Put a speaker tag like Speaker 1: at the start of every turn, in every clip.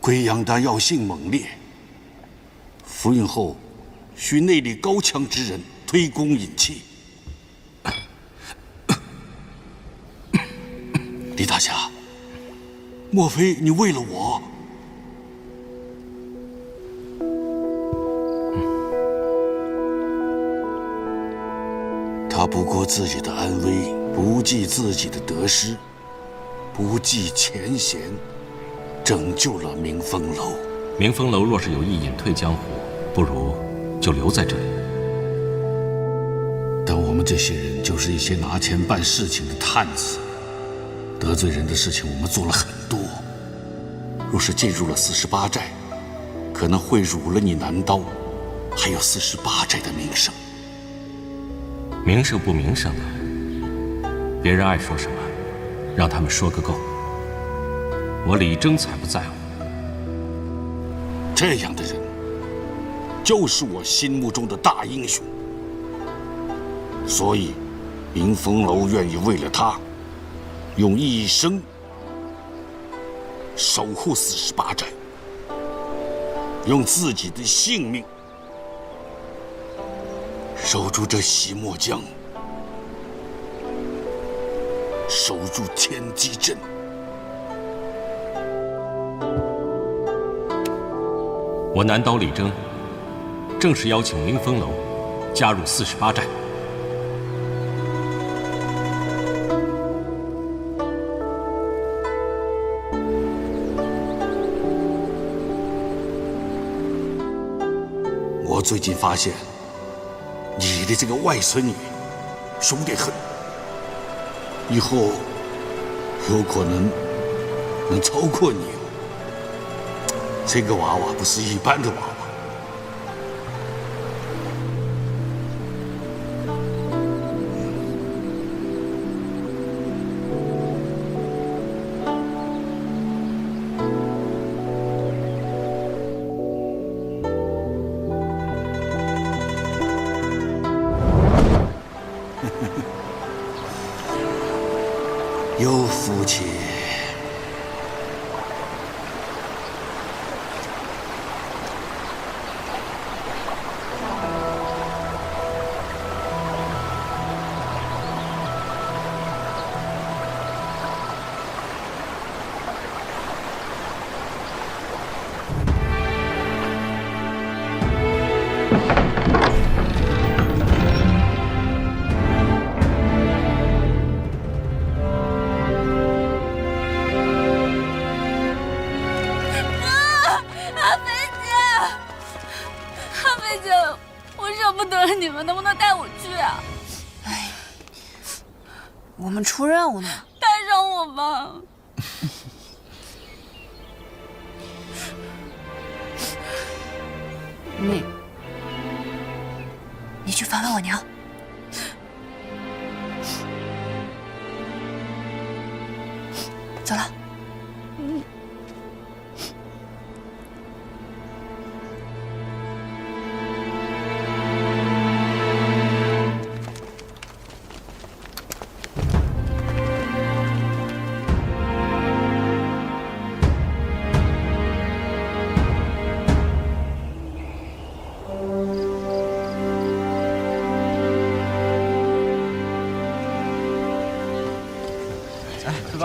Speaker 1: 贵阳丹药性猛烈，服用后需内力高强之人推功引气。李大侠，莫非你为了我？他不顾自己的安危，不计自己的得失，不计前嫌，拯救了明风楼。
Speaker 2: 明风楼若是有意隐退江湖，不如就留在这里。
Speaker 1: 但我们这些人就是一些拿钱办事情的探子，得罪人的事情我们做了很多。若是进入了48寨，可能会辱了你南刀，还有48寨的名声。
Speaker 2: 名声不名声的，别人爱说什么，让他们说个够。我李征才不在乎。
Speaker 1: 这样的人，就是我心目中的大英雄。所以，明风楼愿意为了他，用一生守护48寨，用自己的性命守住这洗墨江，守住天机镇。
Speaker 2: 我南刀李征，正式邀请明风楼加入48寨。
Speaker 1: 我最近发现，你的这个外孙女凶得很，以后有可能超过你哦。这个娃娃不是一般的娃娃。有福气。
Speaker 3: 你们能不能带我去啊？
Speaker 4: 哎，我们出任务呢。
Speaker 3: 带上我吧。
Speaker 4: 你去访问我娘。走了。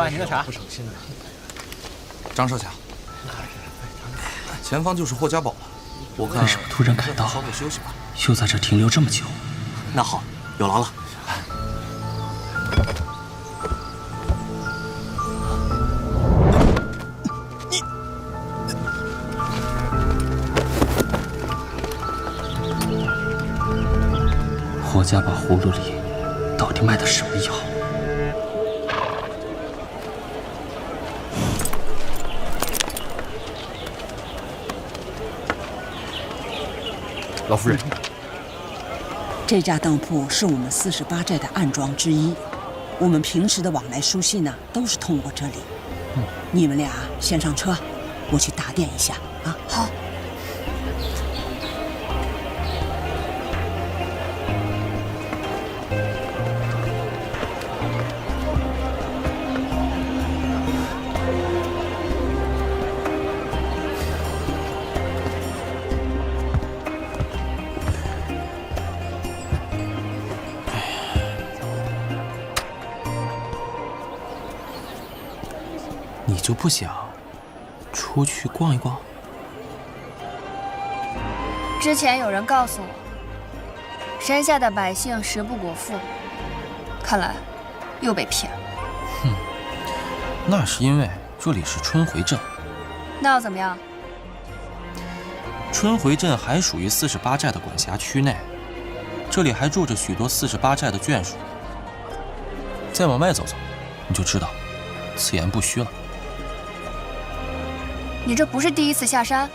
Speaker 5: 您的茶不省心的。
Speaker 6: 张少侠，前方就是霍家堡了。我看
Speaker 7: 为什么突然赶到？
Speaker 6: 稍作休息吧。
Speaker 7: 又在这停留这么久？
Speaker 5: 那好，有劳了。
Speaker 7: 霍家堡葫芦里到底卖的什么药？
Speaker 6: 老夫人，
Speaker 8: 这家当铺是我们48寨的暗庄之一，我们平时的往来书信呢，都是通过这里。你们俩先上车，我去打点一下啊。
Speaker 4: 好。
Speaker 5: 你就不想出去逛一逛？
Speaker 9: 之前有人告诉我，山下的百姓食不果腹，看来又被骗了。
Speaker 5: 哼，那是因为这里是春回镇。
Speaker 9: 那又怎么样？
Speaker 5: 春回镇还属于48寨的管辖区内，这里还住着许多48寨的眷属。再往外走走，你就知道，此言不虚了。
Speaker 9: 你这不是第一次下山？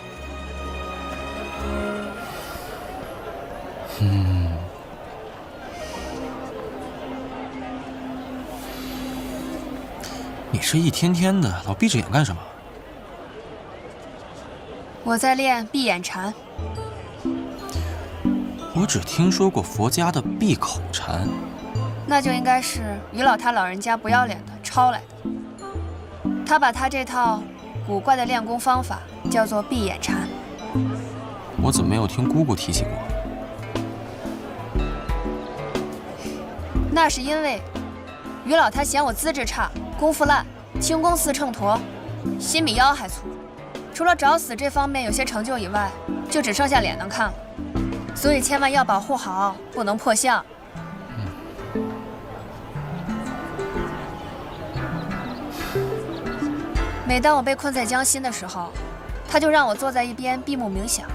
Speaker 5: 你这一天天的老闭着眼干什么？
Speaker 9: 我在练闭眼禅。
Speaker 5: 我只听说过佛家的闭口禅，
Speaker 9: 那就应该是于老他老人家不要脸的抄来的。他把他这套古怪的练功方法叫做闭眼禅。
Speaker 5: 我怎么没有听姑姑提起过？
Speaker 9: 那是因为于老他嫌我资质差，功夫烂，轻功似秤砣，心比腰还粗。除了找死这方面有些成就以外，就只剩下脸能看了。所以千万要保护好，不能破相。每当我被困在江心的时候，他就让我坐在一边闭目冥想，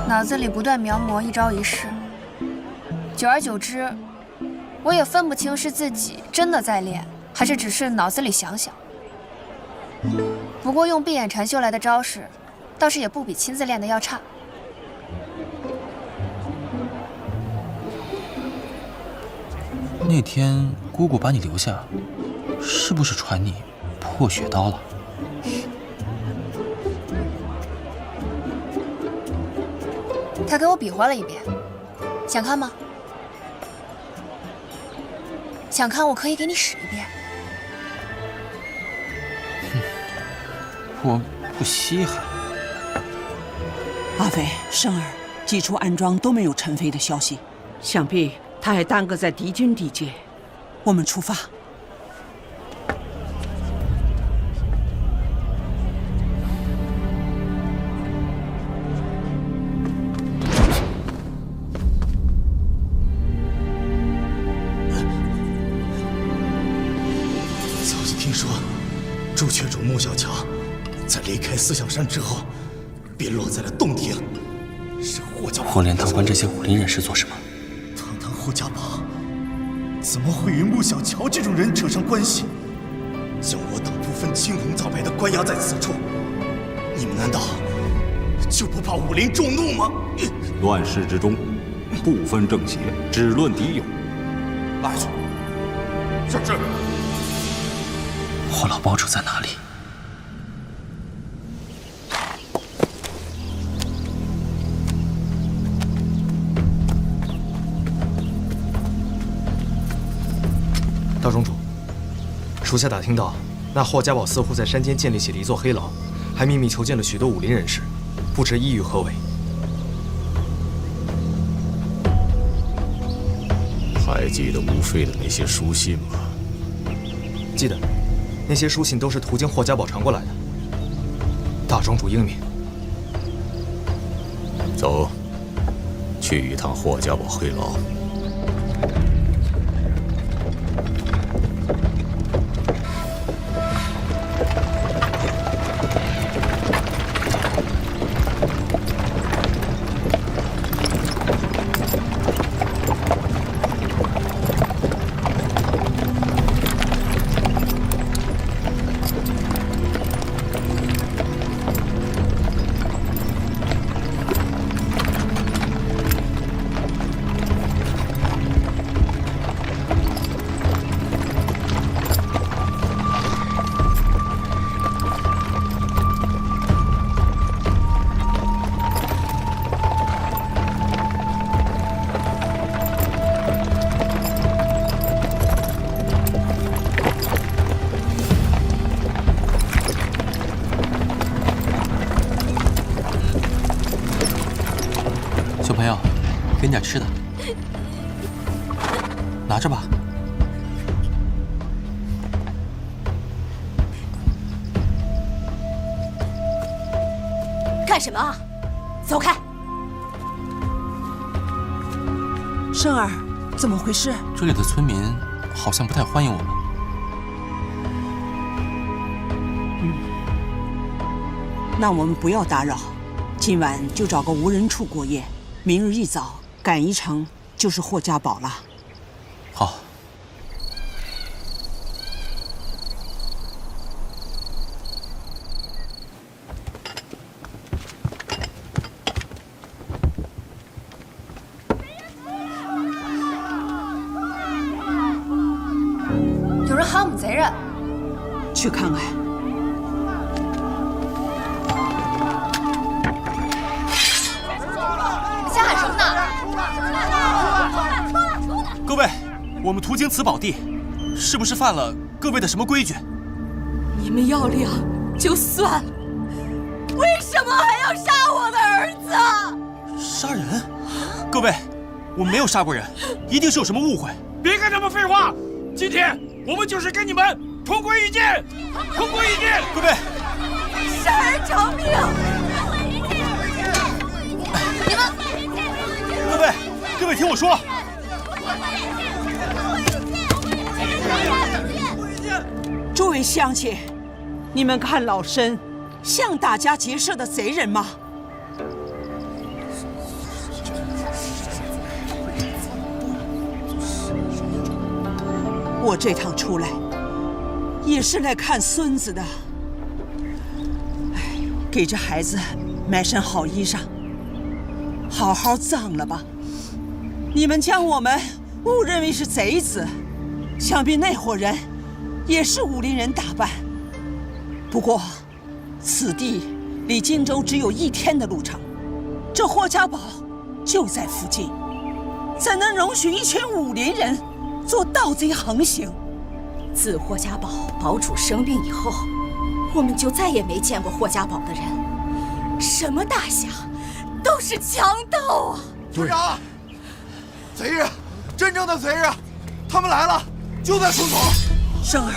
Speaker 9: 脑子里不断描摹一招一式。久而久之，我也分不清是自己真的在练，还是只是脑子里想想。不过用闭眼禅修来的招式，倒是也不比亲自练的要差。
Speaker 5: 那天姑姑把你留下，是不是传你破血刀了？
Speaker 9: 他给我比划了一遍，想看吗？想看，我可以给你使一遍。
Speaker 5: 我不稀罕。
Speaker 8: 阿飞、生儿几处安庄都没有陈飞的消息，
Speaker 10: 想必他还耽搁在敌军地界。
Speaker 8: 我们出发。
Speaker 1: 早就听说，朱雀主穆小强在离开思想山之后，便落在了洞庭。是霍家
Speaker 7: 霍连堂关这些武林人士做什么？
Speaker 1: 堂堂霍家堡，怎么会与穆小乔这种人扯上关系？将我等不分青红皂白的关押在此处，你们难道就不怕武林众怒吗？
Speaker 11: 乱世之中，不分正邪，只论敌友。
Speaker 1: 拉去。是。
Speaker 7: 霍老堡主在哪里？
Speaker 6: 大庄主，属下打听到，那霍家堡似乎在山间建立起了一座黑牢，还秘密囚禁了许多武林人士，不知意欲何为。
Speaker 11: 还记得吴飞的那些书信吗？
Speaker 6: 记得，那些书信都是途经霍家堡传过来的。大庄主英明。
Speaker 11: 走，去一趟霍家堡黑牢。
Speaker 5: 小朋友，给你点吃的，拿着吧。
Speaker 12: 干什么啊？走开！
Speaker 8: 生儿，怎么回事？
Speaker 5: 这里的村民好像不太欢迎我们。
Speaker 8: 那我们不要打扰，今晚就找个无人处过夜，明日一早赶一程就是霍家堡了。
Speaker 5: 好。
Speaker 9: 有人喊我们贼人，
Speaker 8: 去看看。
Speaker 9: 瞎喊什么呢？
Speaker 5: 各位，我们途经此宝地，是不是犯了各位的什么规矩？
Speaker 12: 你们要谅就算，为什么还要杀我的儿子？
Speaker 5: 杀人？各位，我们没有杀过人，一定是有什么误会。
Speaker 13: 别跟他们废话，今天我们就是跟你们同归于尽，同归于尽！
Speaker 5: 各位，
Speaker 12: 生儿偿命！
Speaker 9: 你们，
Speaker 5: 各位听我说。
Speaker 8: 诸位乡亲，你们看老身像打家劫舍的贼人吗？我这趟出来也是来看孙子的，给这孩子买身好衣裳，好好葬了吧。你们将我们误认为是贼子，想必那伙人也是武林人打扮。不过，此地离荆州只有1天的路程，这霍家堡就在附近，怎能容许一群武林人做盗贼横行？
Speaker 12: 自霍家堡堡主生病以后，我们就再也没见过霍家堡的人，什么大侠，都是强盗啊！
Speaker 14: 村长，贼人，真正的贼人，他们来了，就在村口。
Speaker 8: 生儿，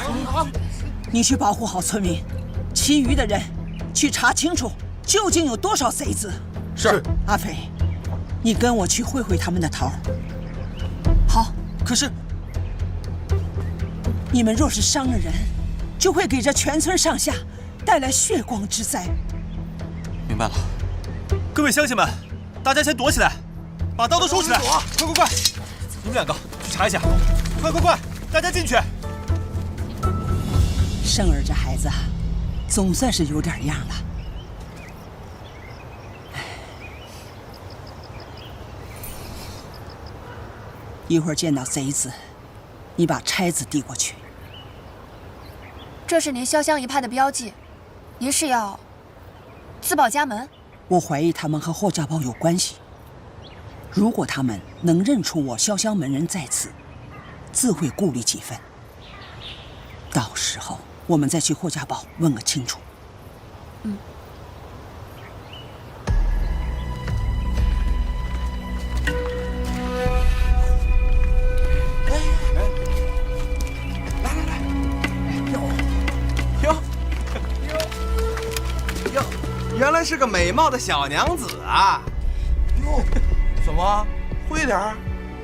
Speaker 8: 你去保护好村民，其余的人去查清楚究竟有多少贼子。
Speaker 14: 是。
Speaker 8: 阿飞，你跟我去会会他们的头。
Speaker 5: 好。可是，
Speaker 8: 你们若是伤了人，就会给这全村上下带来血光之灾。
Speaker 5: 明白了。各位乡亲们，大家先躲起来，把刀都收起来。快快快！你们2个去查一下。快快快！大家进去。
Speaker 8: 生儿这孩子啊，总算是有点样了。一会儿见到贼子，你把钗子递过去。
Speaker 9: 这是您潇湘一派的标记，您是要自报家门？
Speaker 8: 我怀疑他们和霍家堡有关系。如果他们能认出我潇湘门人在此，自会顾虑几分。到时候我们再去霍家堡问个清楚。
Speaker 9: 嗯。
Speaker 14: 原来是个美貌的小娘子啊！哟，怎么会点儿？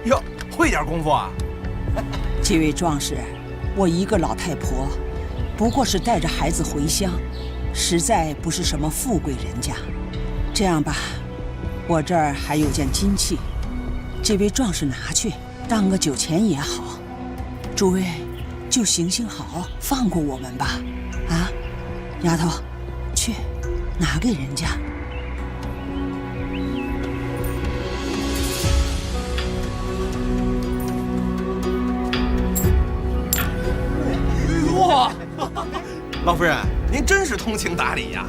Speaker 14: 哟，会点功夫啊？
Speaker 8: 几位壮士，我一个老太婆，不过是带着孩子回乡，实在不是什么富贵人家。这样吧，我这儿还有件金器，这位壮士拿去当个酒钱也好。诸位就行行好，放过我们吧。啊，丫头，去。拿给人家。
Speaker 14: 哇，老夫人，您真是通情达理呀！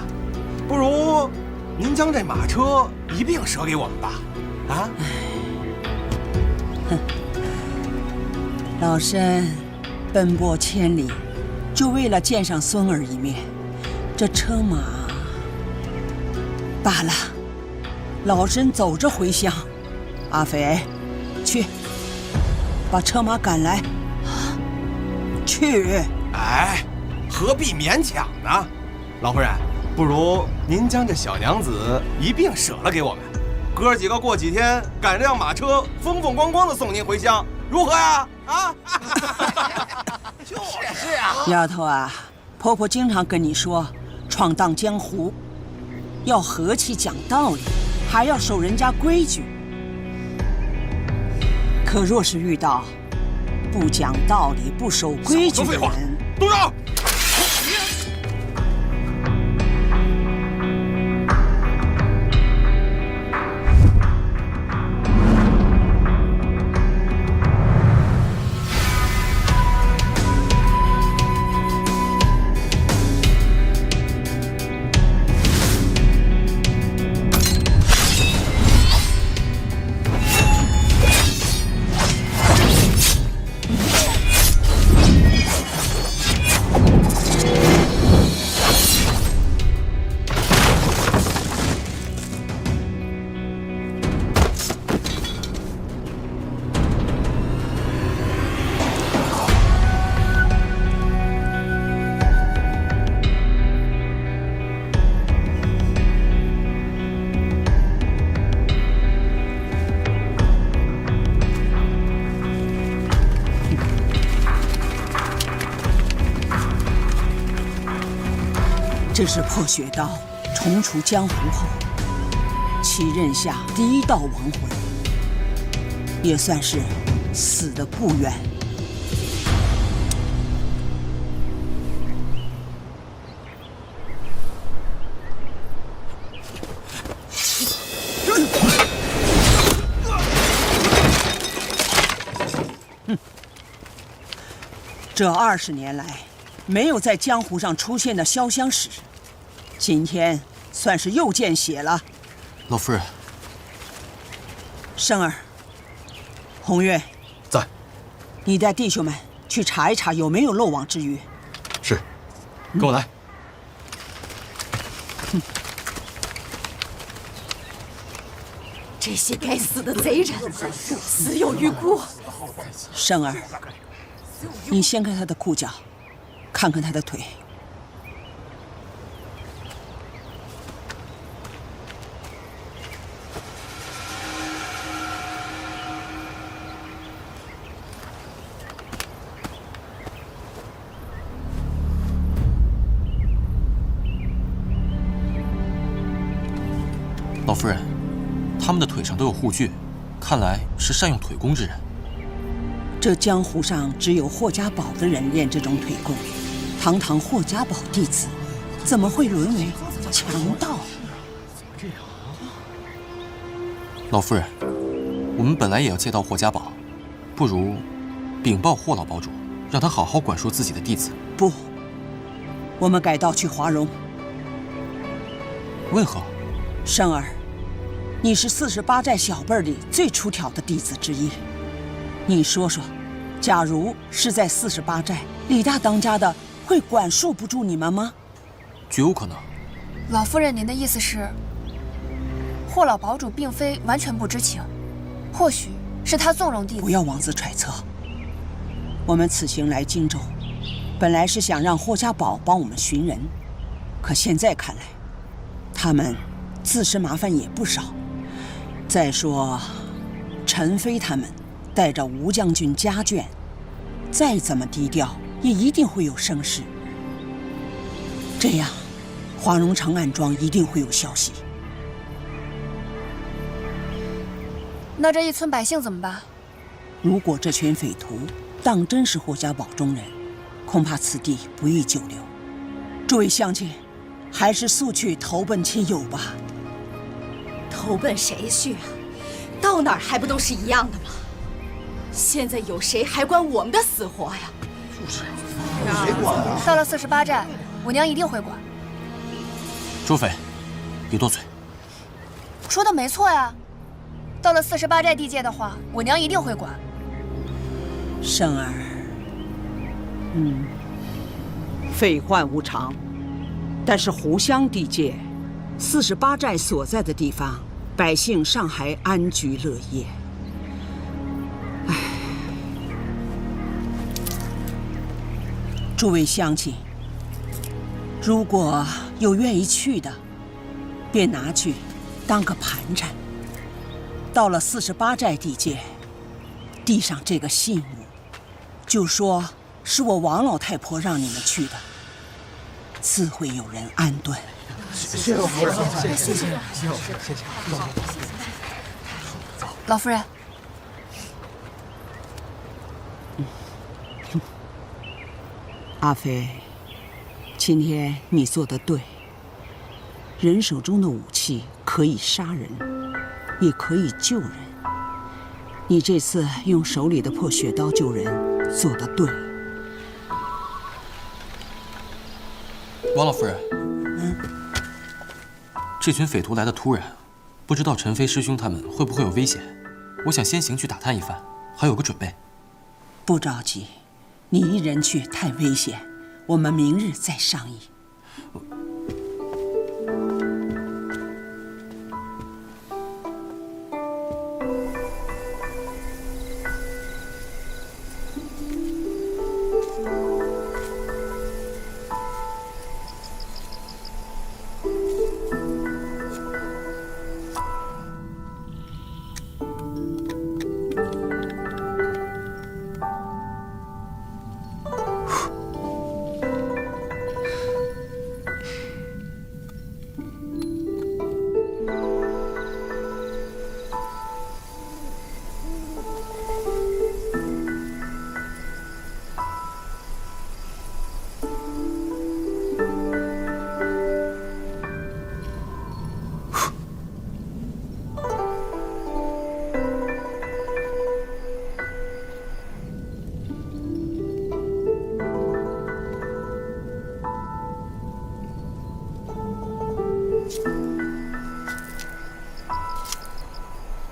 Speaker 14: 不如您将这马车一并舍给我们吧。啊？
Speaker 8: 哼，老身奔波千里，就为了见上孙儿一面，这车马。罢了，老身走着回乡。阿飞，去把车马赶来。去。
Speaker 14: 哎，何必勉强呢？老夫人，不如您将这小娘子一并舍了给我们，哥几个过几天赶辆马车，风风光光的送您回乡，如何呀？啊！
Speaker 8: 是啊，丫头啊，婆婆经常跟你说，闯荡江湖要和气讲道理，还要守人家规矩。可若是遇到不讲道理、不守规矩的人，
Speaker 14: 动手！
Speaker 8: 这是破雪刀重出江湖后其刃下第一道亡魂，也算是死得不冤。这20年来没有在江湖上出现的潇湘使，今天算是又见血了。
Speaker 5: 老夫人，
Speaker 8: 生儿，红月
Speaker 6: 在，
Speaker 8: 你带弟兄们去查一查有没有漏网之鱼。
Speaker 6: 是，跟我来。
Speaker 12: 这些该死的贼人，死有余辜。
Speaker 8: 生儿，你掀开他的裤脚，看看他的腿。
Speaker 5: 老夫人，他们的腿上都有护具，看来是善用腿功之人。
Speaker 8: 这江湖上只有霍家堡的人练这种腿功，堂堂霍家堡弟子，怎么会沦为强盗？
Speaker 5: 老夫人，我们本来也要借到霍家堡，不如禀报霍老堡主，让他好好管束自己的弟子。
Speaker 8: 不，我们改道去华容。
Speaker 5: 为何？
Speaker 8: 生儿，你是48寨小辈里最出挑的弟子之一。你说说，假如是在48寨，李大当家的会管束不住你们吗？
Speaker 5: 绝有可能。
Speaker 9: 老夫人，您的意思是，霍老堡主并非完全不知情，或许是他纵容弟子。
Speaker 8: 不要妄自揣测。我们此行来荆州，本来是想让霍家堡帮我们寻人，可现在看来，他们自身麻烦也不少。再说，陈飞他们带着吴将军家眷，再怎么低调，也一定会有声势。这样，华容城暗庄一定会有消息。
Speaker 9: 那这一村百姓怎么办？
Speaker 8: 如果这群匪徒当真是霍家堡中人，恐怕此地不宜久留。诸位乡亲，还是速去投奔亲友吧。
Speaker 12: 投奔谁去啊？到哪儿还不都是一样的吗？现在有谁还管我们的死活呀？
Speaker 9: 谁管啊？到了48寨，我娘一定会管。
Speaker 5: 周匪，别多嘴。
Speaker 9: 说的没错呀，到了48寨地界的话，我娘一定会管。
Speaker 8: 生儿，
Speaker 10: 废话无常，但是湖湘地界，48寨所在的地方，百姓尚还安居乐业。唉，
Speaker 8: 诸位乡亲，如果有愿意去的，便拿去当个盘缠。到了48寨地界，递上这个信物，就说是我王老太婆让你们去的，自会有人安顿。
Speaker 6: 谢谢夫人，谢谢，谢谢。
Speaker 9: 老夫人。
Speaker 8: 阿飞，今天你做得对。人手中的武器可以杀人，也可以救人。你这次用手里的破血刀救人，做得对。
Speaker 5: 王老夫人，这群匪徒来的突然，不知道陈飞师兄他们会不会有危险。我想先行去打探一番，还有个准备。
Speaker 8: 不着急，你一人去太危险，我们明日再商议。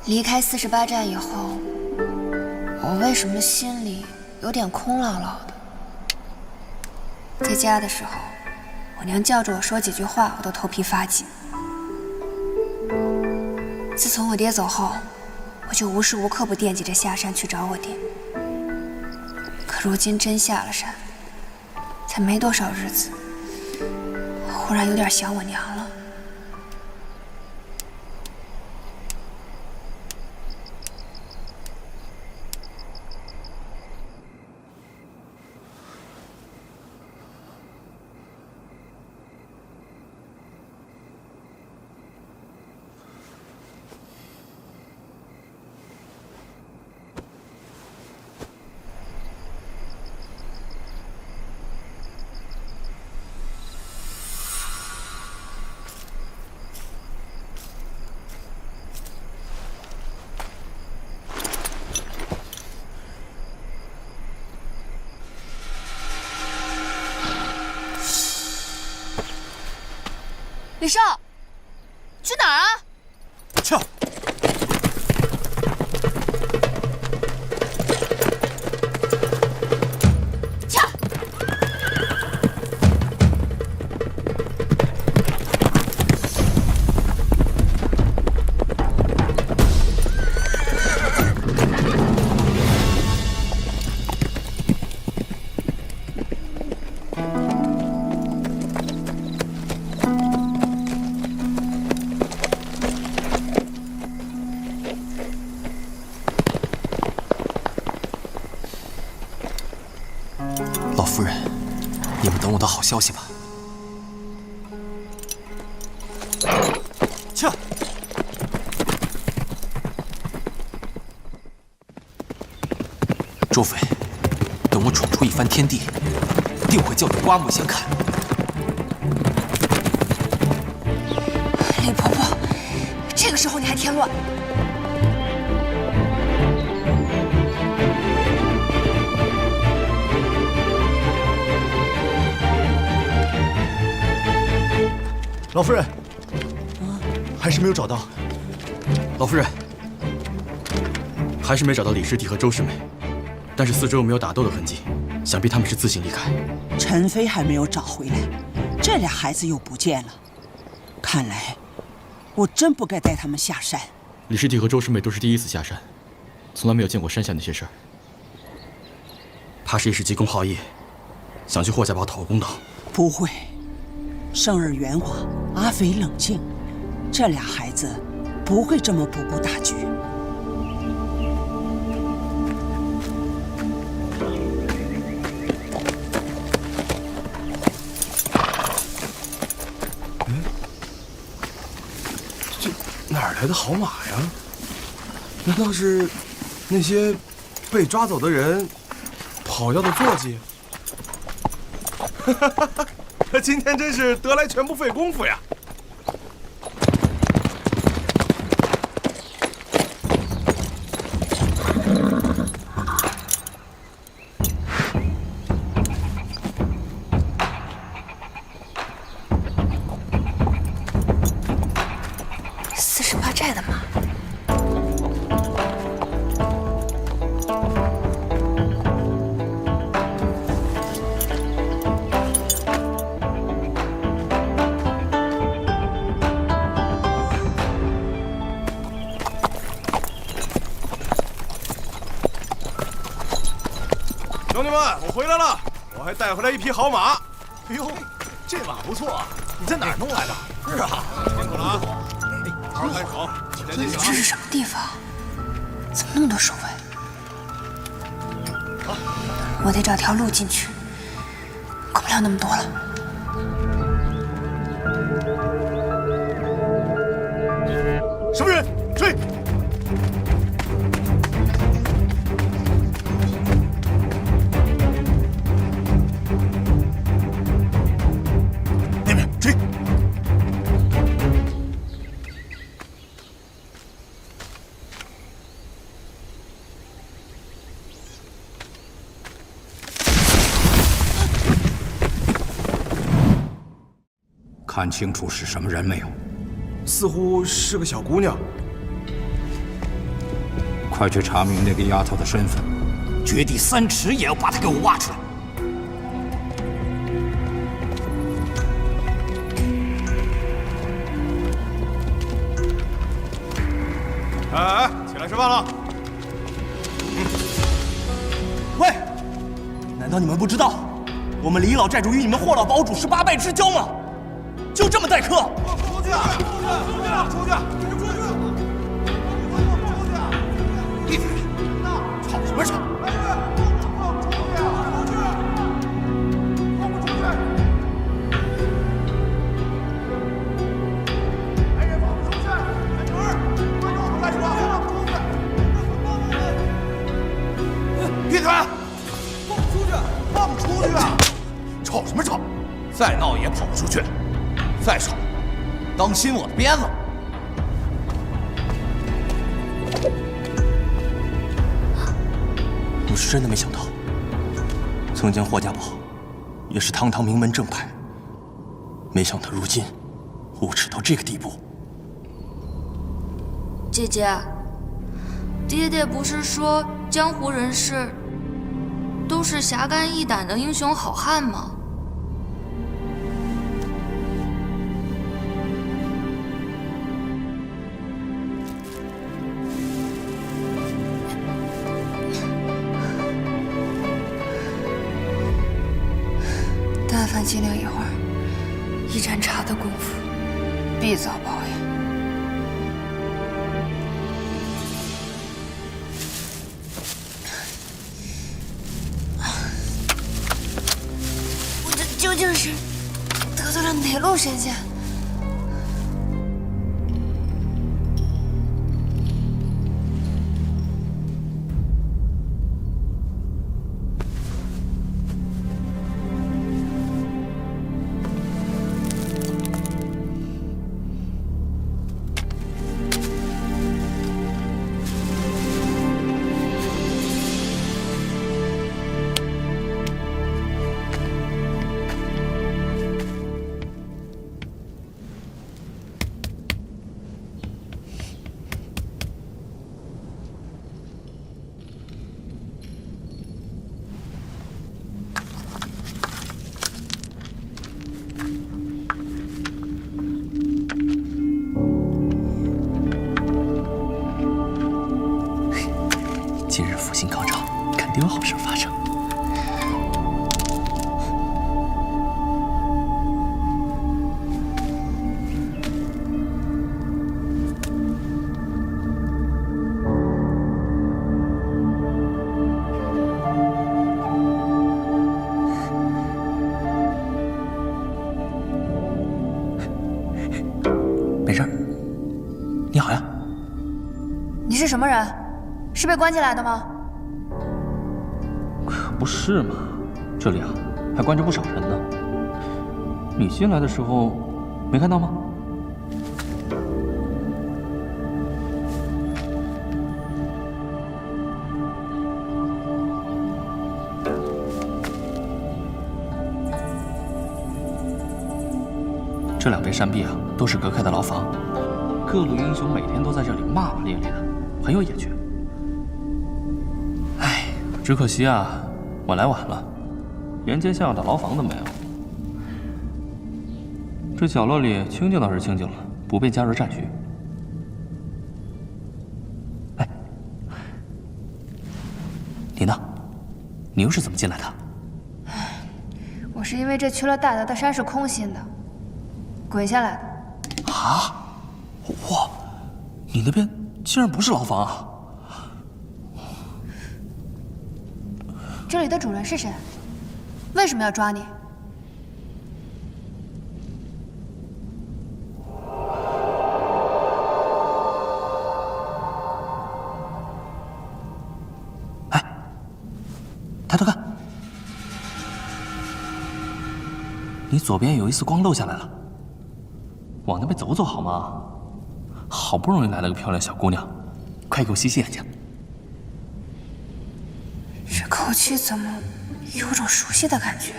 Speaker 9: 离开48寨以后，我为什么心里有点空落落的？在家的时候，我娘叫着我说几句话，我都头皮发紧。自从我爹走后，我就无时无刻不惦记着下山去找我爹。可如今真下了山，才没多少日子，忽然有点想我娘了。李少，去哪儿啊？
Speaker 5: 跳！
Speaker 9: 跳！
Speaker 5: 老夫人，你们等我的好消息吧。去！周匪，等我闯出一番天地，定会叫你刮目相看。
Speaker 9: 李婆婆，这个时候你还添乱？
Speaker 6: 老夫人，还是没有找到。老夫人，还是没找到李师弟和周师妹，但是四周又没有打斗的痕迹，想必他们是自行离开。
Speaker 8: 陈飞还没有找回来，这俩孩子又不见了，看来我真不该带他们下山。
Speaker 6: 李师弟和周师妹都是第一次下山，从来没有见过山下那些事儿，怕是一时急公好义，想去霍家堡讨个公道。
Speaker 8: 不会，生儿圆滑，阿飞冷静，这俩孩子不会这么不顾大局。
Speaker 14: 这哪儿来的好马呀？难道是那些被抓走的人跑掉的坐骑？今天真是得来全不费工夫呀！48
Speaker 9: 寨的马。
Speaker 14: 兄弟们，我回来了，我还带回来一匹好马。
Speaker 13: 哎呦，这马不错，你在哪儿弄来的？是啊，辛苦了啊！好好看守，起来进行。
Speaker 9: 这是什么地方？怎么那么多守卫？我得找条路进去，管不了那么多了。
Speaker 13: 什么人？追！那边追！
Speaker 11: 看清楚是什么人没有？
Speaker 14: 似乎是个小姑娘。
Speaker 11: 快去查明那个丫头的身份，掘地3尺也要把她给我挖出来。
Speaker 14: 哎，起来吃饭了。
Speaker 6: 喂，难道你们不知道，我们李老寨主与你们霍老堡主18拜之交吗？就这么待客？
Speaker 14: 出去！出去！
Speaker 13: 闭嘴！吵什么吵？闭嘴！放出去！吵什么吵？再闹也跑不出去。再吵，当心我的鞭子！
Speaker 5: 我是真的没想到，曾经霍家堡也是堂堂名门正派，没想到如今无耻到这个地步。
Speaker 3: 姐姐，爹爹不是说江湖人士都是侠肝义胆的英雄好汉吗？
Speaker 9: 但凡尽量一会儿，一盏茶的功夫，必遭报应。我这究竟是得罪了哪路神仙？是什么人？是被关进来的吗？
Speaker 5: 可不是嘛，这里啊还关着不少人呢。你进来的时候没看到吗？这两边山壁啊，都是隔开的牢房，各路英雄每天都在这里骂骂咧咧的，很有野趣。唉，只可惜啊，我来晚了，连间像样的牢房都没有。这角落里清静倒是清静了，不便加入战局。哎，你呢？你又是怎么进来的？
Speaker 9: 我是因为这缺了大德的山是空心的。滚下来的
Speaker 5: 啊！哇，你那边竟然不是牢房啊！
Speaker 9: 这里的主人是谁？为什么要抓你？
Speaker 5: 哎，抬头看，你左边有一丝光漏下来了。往那边走走好吗？好不容易来了个漂亮小姑娘，快给我洗洗眼睛。
Speaker 9: 这口气怎么有种熟悉的感觉？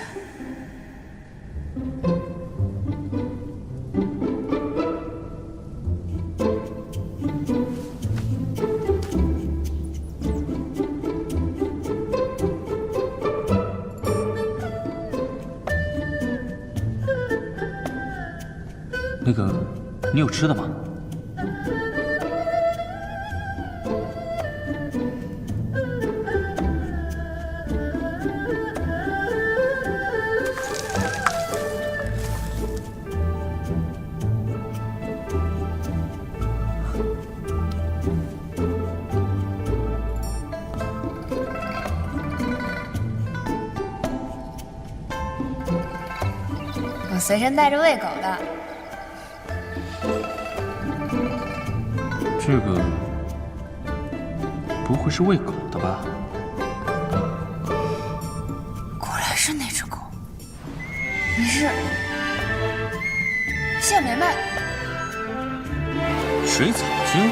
Speaker 5: 那个，你有吃的吗？
Speaker 9: 我随身带着喂狗的。
Speaker 5: 这个不会是喂狗的吧？
Speaker 9: 果然是那只狗。你是谢梅梅？
Speaker 5: 水草精？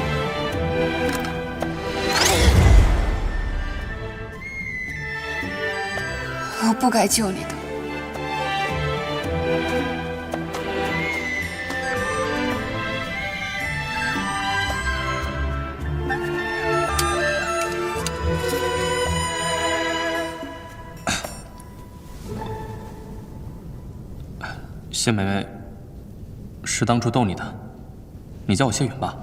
Speaker 9: 我不该救你的。
Speaker 5: 谢梅梅是当初逗你的，你叫我谢允吧。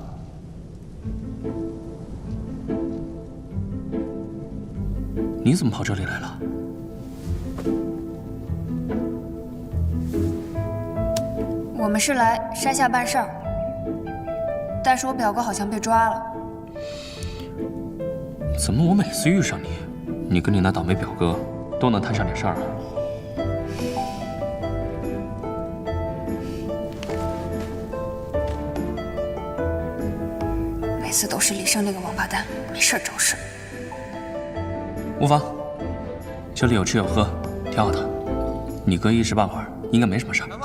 Speaker 5: 你怎么跑这里来了？
Speaker 9: 我们是来山下办事儿，但是我表哥好像被抓了。
Speaker 5: 怎么我每次遇上你，你跟你那倒霉表哥都能摊上点事儿啊？
Speaker 9: 每次都是李胜那个王八蛋，没事找事。
Speaker 5: 无妨，这里有吃有喝，挺好的。你哥一时半会儿应该没什么事儿。
Speaker 14: 开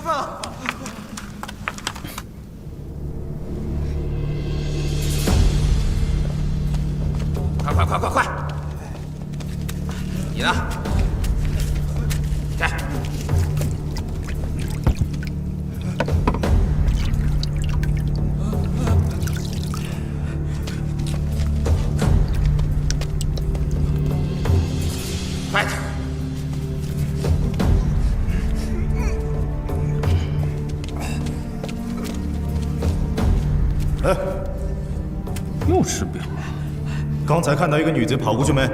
Speaker 14: 饭了！快！你呢？来。快点！
Speaker 15: 哎，
Speaker 5: 又吃饼了。
Speaker 15: 刚才看到一个女贼跑过去没？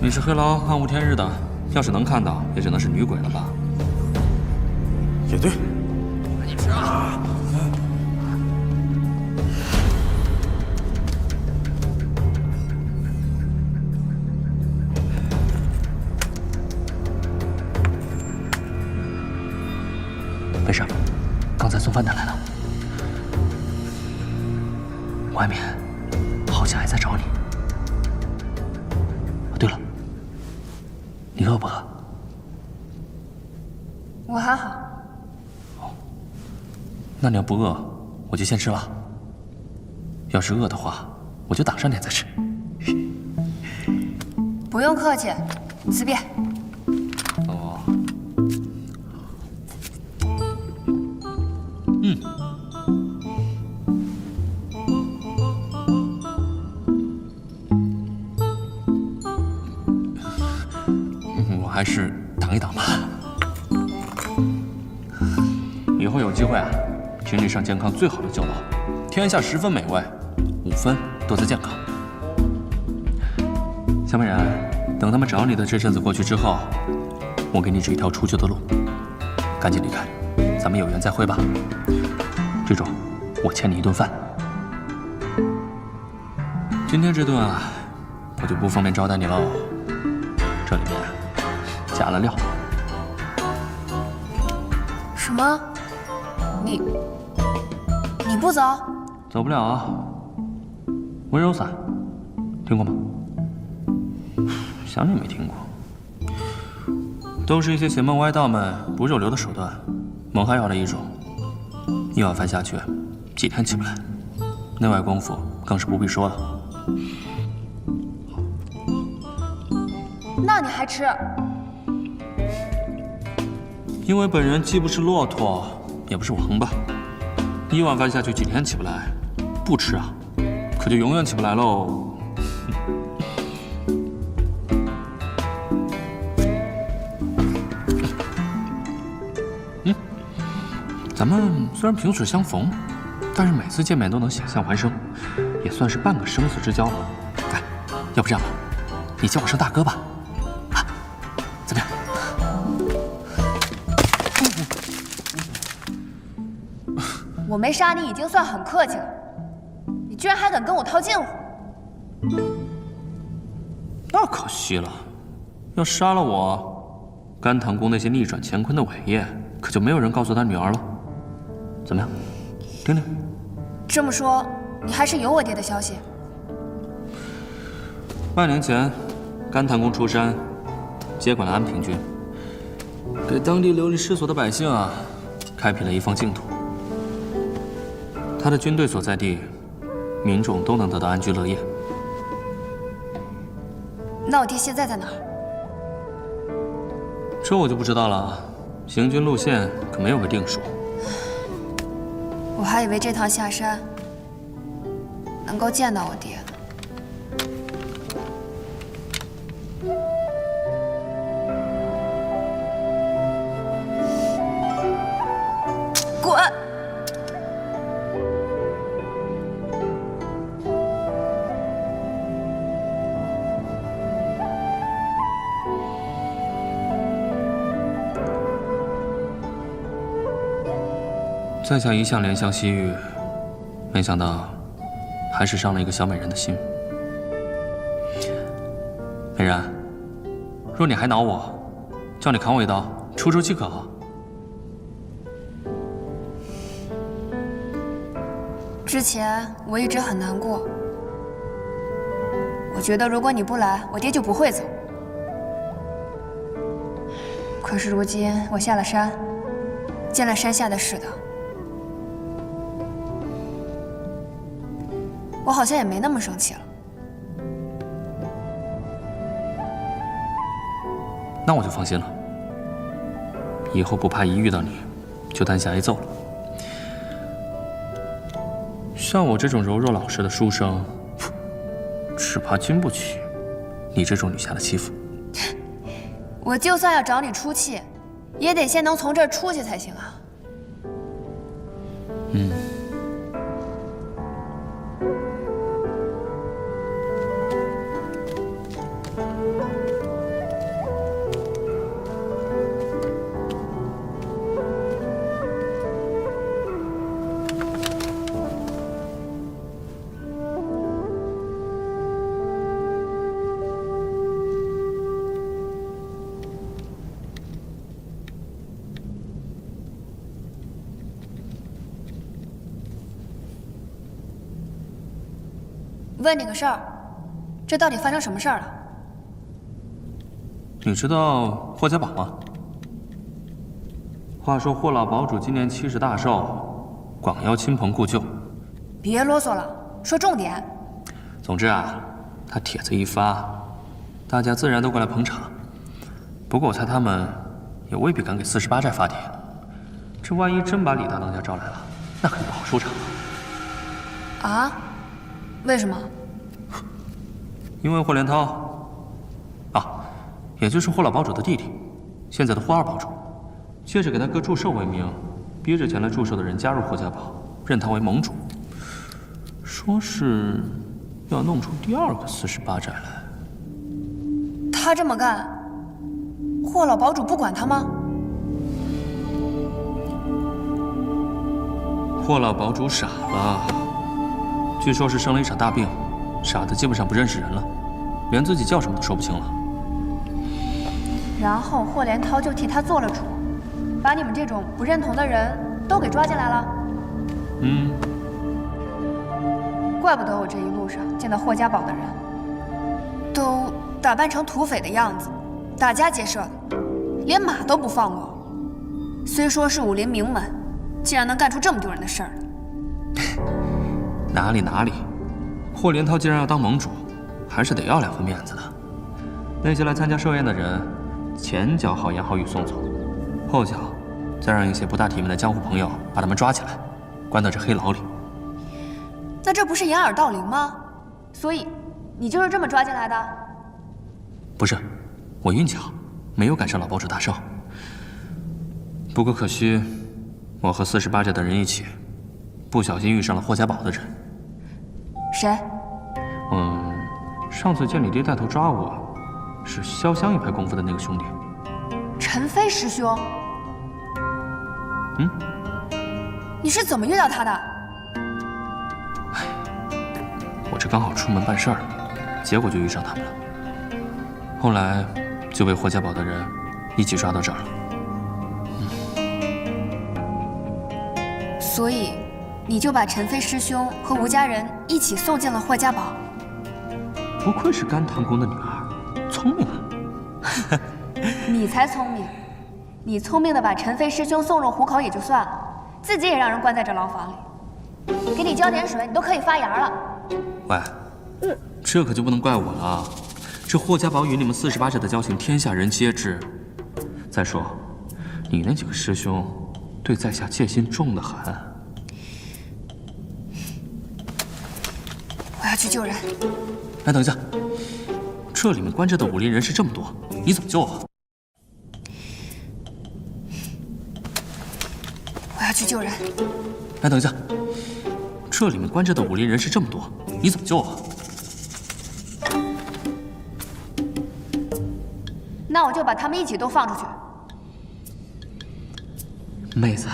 Speaker 5: 你是黑牢暗无天日的，要是能看到，也只能是女鬼了吧？
Speaker 15: 也对。
Speaker 14: 赶紧吃啊！
Speaker 7: 饭的来了，外面好像还在找你。哦，对了，你饿不饿？
Speaker 9: 我还好。
Speaker 7: 那你要不饿，我就先吃了。要是饿的话，我就打上点再吃。
Speaker 9: 不用客气，随便。
Speaker 7: 哦。我还是挡一挡吧。以后有机会啊，请你上健康最好的酒楼，天下10分美味，5分都在健康。小美人，等他们找你的这阵子过去之后，我给你指一条出去的路，赶紧离开，咱们有缘再会吧。记住，我欠你一顿饭。今天这顿啊，我就不方便招待你喽，这里面加了料。
Speaker 9: 什么？你不走？
Speaker 7: 走不了啊。温柔伞，听过吗？想你没听过。都是一些邪门歪道们不入流的手段，蒙哈药的一种。一碗饭下去，几天起不来。内外功夫更是不必说了。
Speaker 9: 那你还吃？
Speaker 7: 因为本人既不是骆驼，也不是王八，一碗饭下去几天起不来，不吃啊，可就永远起不来喽。咱们虽然萍水相逢，但是每次见面都能险象环生，也算是半个生死之交了。哎，要不这样吧，你叫我声大哥吧，啊，怎么样？
Speaker 9: 我没杀你已经算很客气了，你居然还敢跟我套近乎！
Speaker 7: 那可惜了，要杀了我，甘棠宫那些逆转乾坤的伟业，可就没有人告诉他女儿了。怎么样？听听。
Speaker 9: 这么说，你还是有我爹的消息？
Speaker 7: 半年前，甘棠宫出山，接管了安平郡，给当地流离失所的百姓啊，开辟了一方净土。他的军队所在地，民众都能得到安居乐业。
Speaker 9: 那我爹现在在哪儿？
Speaker 7: 这我就不知道了，行军路线可没有个定数。
Speaker 9: 我还以为这趟下山能够见到我爹呢。滚！
Speaker 7: 在下一向怜香惜玉，没想到还是伤了一个小美人的心。美人，若你还恼我，叫你砍我一刀，出出气可好？
Speaker 9: 之前我一直很难过，我觉得如果你不来，我爹就不会走。可是如今我下了山，见了山下的世道，我好像也没那么生气了。
Speaker 7: 那我就放心了，以后不怕一遇到你就担下挨揍了。像我这种柔弱老实的书生，只怕经不起你这种女侠的欺负。
Speaker 9: 我就算要找你出气，也得先能从这儿出去才行啊。问你个事儿，这到底发生什么事儿了？
Speaker 7: 你知道霍家堡吗？话说霍老堡主今年70大寿，广邀亲朋故旧。
Speaker 9: 别啰嗦了，说重点。
Speaker 7: 总之啊，他帖子一发，大家自然都过来捧场。不过我猜他们也未必敢给48寨发帖。这万一真把李大当家招来了，那可就不好收场了。
Speaker 9: 啊？为什么？
Speaker 7: 因为霍连涛，啊，也就是霍老堡主的弟弟，现在的霍二堡主，借着给他哥祝寿为名，逼着前来祝寿的人加入霍家堡，认他为盟主，说是要弄出第2个48寨来。
Speaker 9: 他这么干，霍老堡主不管他吗？
Speaker 7: 霍老堡主傻了，据说是生了一场大病，傻得基本上不认识人了，连自己叫什么都说不清了。
Speaker 9: 然后霍连涛就替他做了主，把你们这种不认同的人都给抓进来了。怪不得我这一路上见到霍家堡的人，都打扮成土匪的样子，打家劫舍的，连马都不放过。虽说是武林名门，竟然能干出这么丢人的事儿。
Speaker 7: 哪里，霍连涛既然要当盟主，还是得要2分面子的。那些来参加寿宴的人，前脚好言好语送走，后脚再让一些不大体面的江湖朋友把他们抓起来，关到这黑牢里。
Speaker 9: 那这不是掩耳盗铃吗？所以你就是这么抓进来的？
Speaker 7: 不是，我运气好，没有赶上老堡主大寿。不过可惜，我和48寨的人一起，不小心遇上了霍家堡的人。
Speaker 9: 谁？
Speaker 7: 上次见李爹带头抓我，是潇湘一派功夫的那个兄弟。
Speaker 9: 陈飞师兄。你是怎么遇到他的？
Speaker 7: 我这刚好出门办事儿，结果就遇上他们了。后来就被霍家堡的人一起抓到这儿了。
Speaker 9: 所以，你就把陈飞师兄和吴家人一起送进了霍家堡。
Speaker 7: 不愧是甘棠宫的女儿，聪明啊！
Speaker 9: 你才聪明，你聪明的把陈飞师兄送入虎口也就算了，自己也让人关在这牢房里。给你浇点水，你都可以发芽了。
Speaker 7: 喂，这可就不能怪我了。这霍家堡与你们48寨的交情，天下人皆知。再说，你那几个师兄对在下戒心重得很。
Speaker 9: 我要去救人。
Speaker 7: 哎，等一下，这里面关着的武林人士这么多，你怎么救啊？
Speaker 9: 我要去救人。
Speaker 7: 哎，等一下，这里面关着的武林人士这么多，你怎么救啊？
Speaker 9: 那我就把他们一起都放出去。
Speaker 7: 妹子，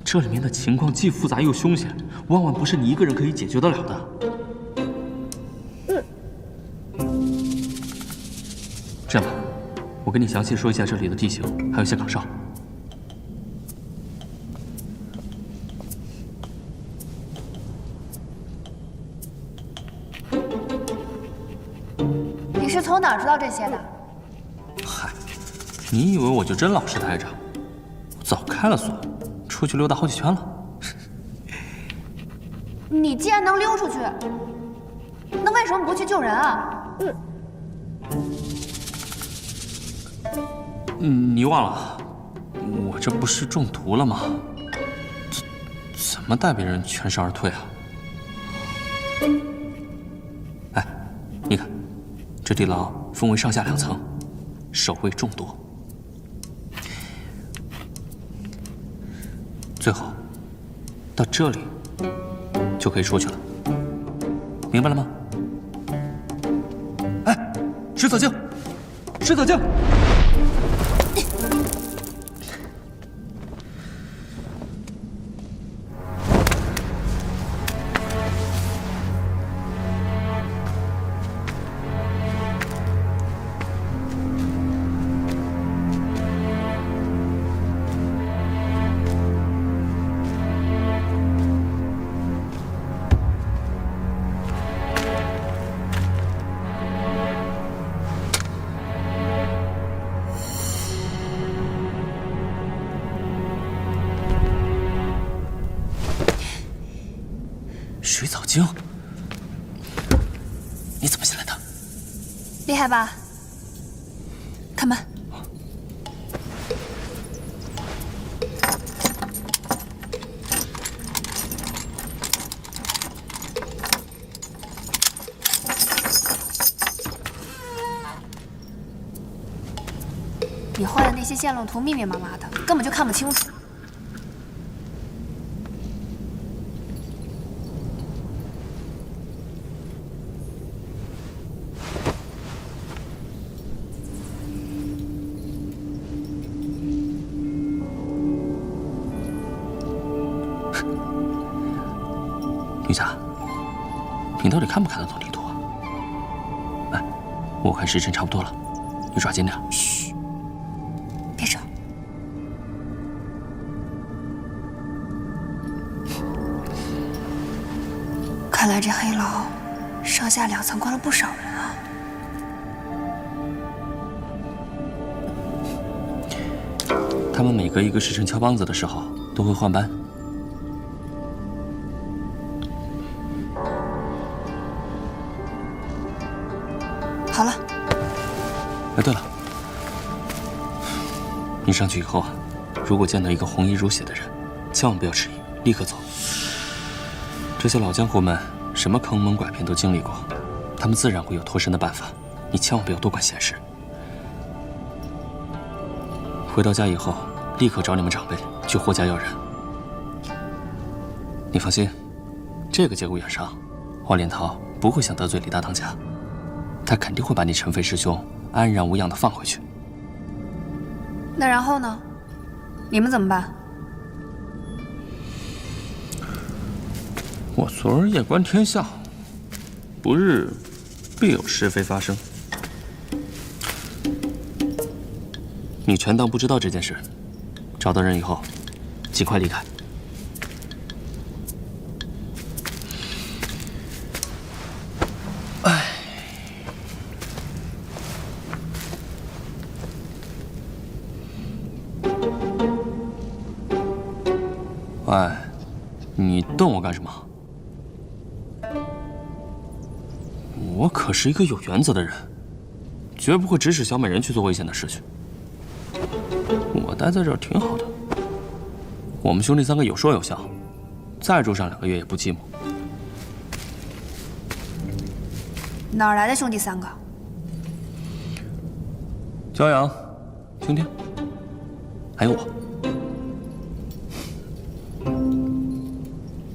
Speaker 7: 这里面的情况既复杂又凶险，万万不是你一个人可以解决得了的。这样吧，我跟你详细说一下这里的地形，还有一些岗哨。
Speaker 9: 你是从哪儿知道这些的？
Speaker 7: 嗨，你以为我就真老实待着？我早开了锁，出去溜达好几圈了。
Speaker 9: 你既然能溜出去，那为什么不去救人啊？
Speaker 7: 你忘了，我这不是中毒了吗？怎么带别人全身而退啊？哎，你看，这地牢分为上下2层，守卫众多。最后，到这里就可以出去了，明白了吗？哎，石子敬，石子敬！
Speaker 5: 水藻精？你怎么进来的？
Speaker 9: 厉害吧？开门。你画的那些线路图密密麻麻的，根本就看不清楚。
Speaker 5: 女侠，你到底看不看得懂地图啊？哎，我看时辰差不多了，你抓紧点。
Speaker 9: 嘘，别吵。看来这黑牢上下2层关了不少人啊。
Speaker 5: 他们每隔一个时辰敲梆子的时候都会换班。
Speaker 9: 好了。
Speaker 5: 哎，对了，你上去以后啊，如果见到一个红衣如血的人，千万不要迟疑，立刻走。这些老江湖们什么坑蒙拐骗都经历过，他们自然会有脱身的办法，你千万不要多管闲事。回到家以后，立刻找你们长辈去霍家要人。你放心，这个节骨眼上，黄连涛不会想得罪李大当家。他肯定会把你陈飞师兄安然无恙地放回去。
Speaker 9: 那然后呢？你们怎么办？
Speaker 7: 我昨日夜观天象，不日必有是非发生。
Speaker 5: 你全当不知道这件事，找到人以后，尽快离开。喂，你瞪我干什么？我可是一个有原则的人，绝不会指使小美人去做危险的事情。我待在这儿挺好的，我们兄弟3个有说有笑，再住上2个月也不寂寞。
Speaker 9: 哪儿来的兄弟3个？
Speaker 5: 骄阳、青天，还有我。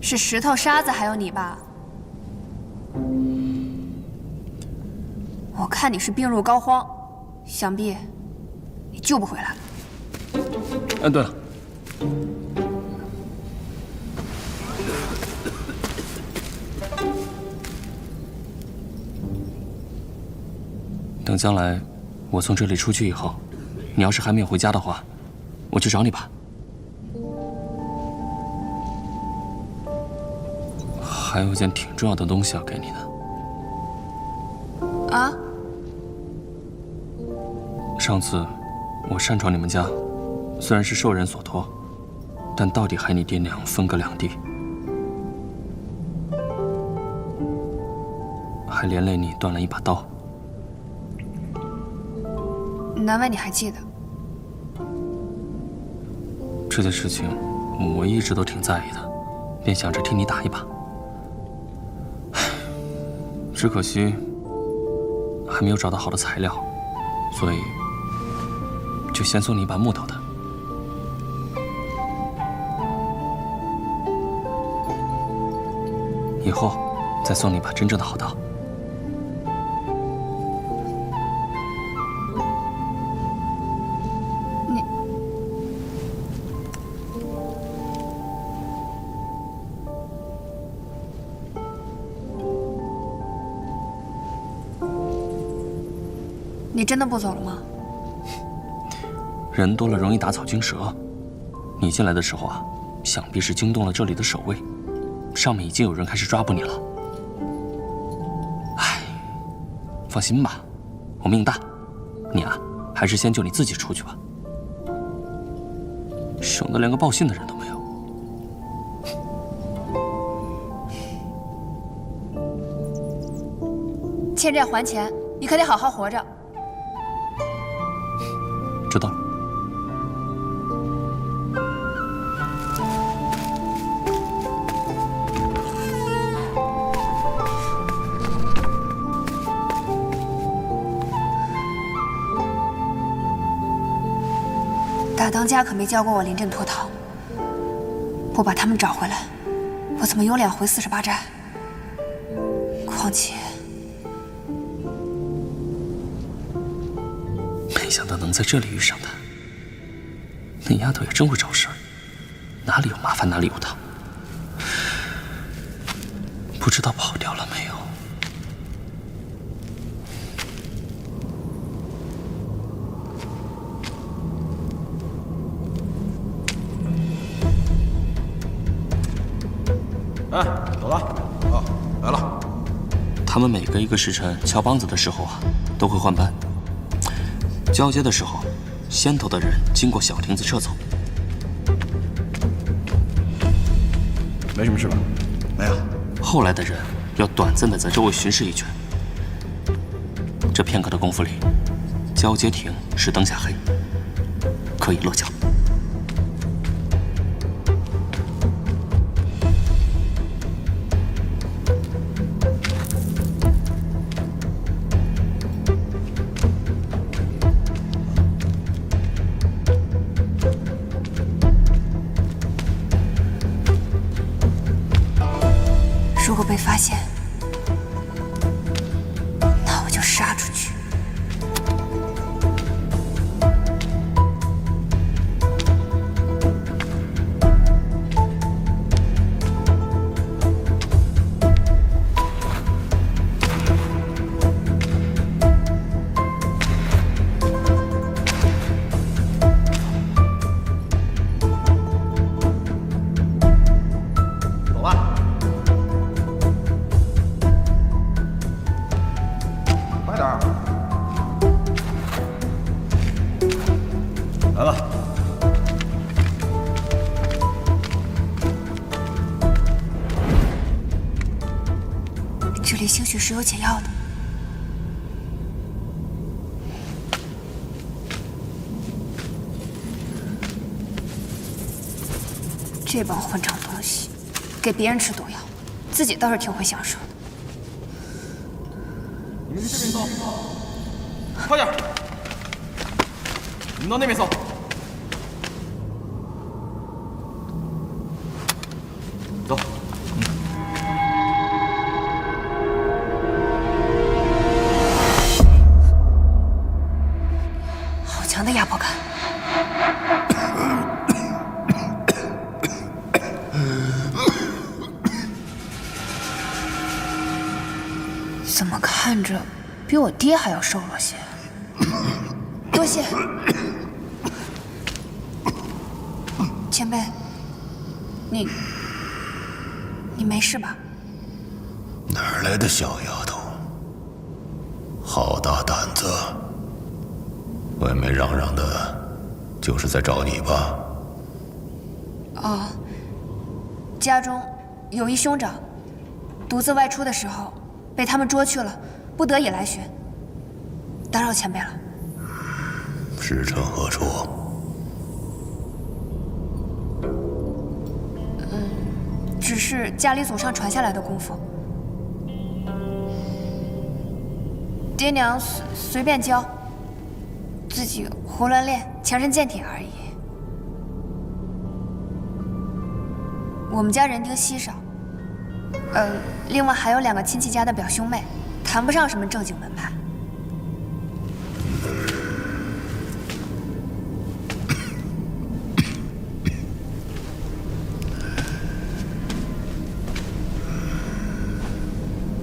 Speaker 9: 是石头、沙子，还有你吧？我看你是病入膏肓，想必你救不回来了。
Speaker 5: 哎，对了，等将来我从这里出去以后，你要是还没有回家的话，我去找你吧。还有一件挺重要的东西要给你呢。
Speaker 9: 啊？
Speaker 5: 上次我擅闯你们家，虽然是受人所托，但到底害你爹娘分隔2地，还连累你断了一把刀。
Speaker 9: 难为你还记得。
Speaker 5: 这件事情我一直都挺在意的，便想着替你打一把。只可惜还没有找到好的材料，所以就先送你一把木头的。以后再送你一把真正的好刀。
Speaker 9: 你真的不走了吗？
Speaker 5: 人多了容易打草惊蛇。你进来的时候啊，想必是惊动了这里的守卫，上面已经有人开始抓捕你了。唉，放心吧，我命大。你啊，还是先就你自己出去吧，省得连个报信的人都没有。
Speaker 9: 欠债还钱，你可得好好活着。
Speaker 5: 知道了。
Speaker 9: 大当家可没教过我临阵脱逃，不把他们找回来，我怎么有脸回48寨？况且，
Speaker 5: 没想到能在这里遇上她。那丫头也真会找事儿，哪里有麻烦哪里有她。不知道跑掉了没有？
Speaker 6: 哎，走了。
Speaker 13: 啊，来了。
Speaker 5: 他们每隔一个时辰敲梆子的时候啊，都会换班。交接的时候，先头的人经过小亭子撤走。
Speaker 6: 没什么事吧？
Speaker 13: 没有。
Speaker 5: 后来的人要短暂的在周围巡视一圈。这片刻的功夫里，交接亭是灯下黑，可以落脚。
Speaker 9: 如果被发现，那我就杀出去。
Speaker 6: 走吧。
Speaker 14: 快点儿！
Speaker 6: 来吧。
Speaker 9: 这里兴许是有解药的。这帮混账东西，给别人吃毒药，自己倒是挺会享受的。
Speaker 6: 你们去这边搜，快点！你们到那边搜。走。
Speaker 9: 好强的压迫感。怎么看着比我爹还要瘦了些？多谢。前辈，你没事吧？
Speaker 1: 哪儿来的小丫头？好大胆子！外面嚷嚷的，就是在找你吧？
Speaker 9: 哦，家中有一兄长，独自外出的时候被他们捉去了，不得已来寻。打扰前辈了。
Speaker 1: 师承何处？
Speaker 9: 只是家里祖上传下来的功夫，爹娘随便教，自己胡乱练，强身健体而已。我们家人丁稀少，另外还有2个亲戚家的表兄妹，谈不上什么正经门派。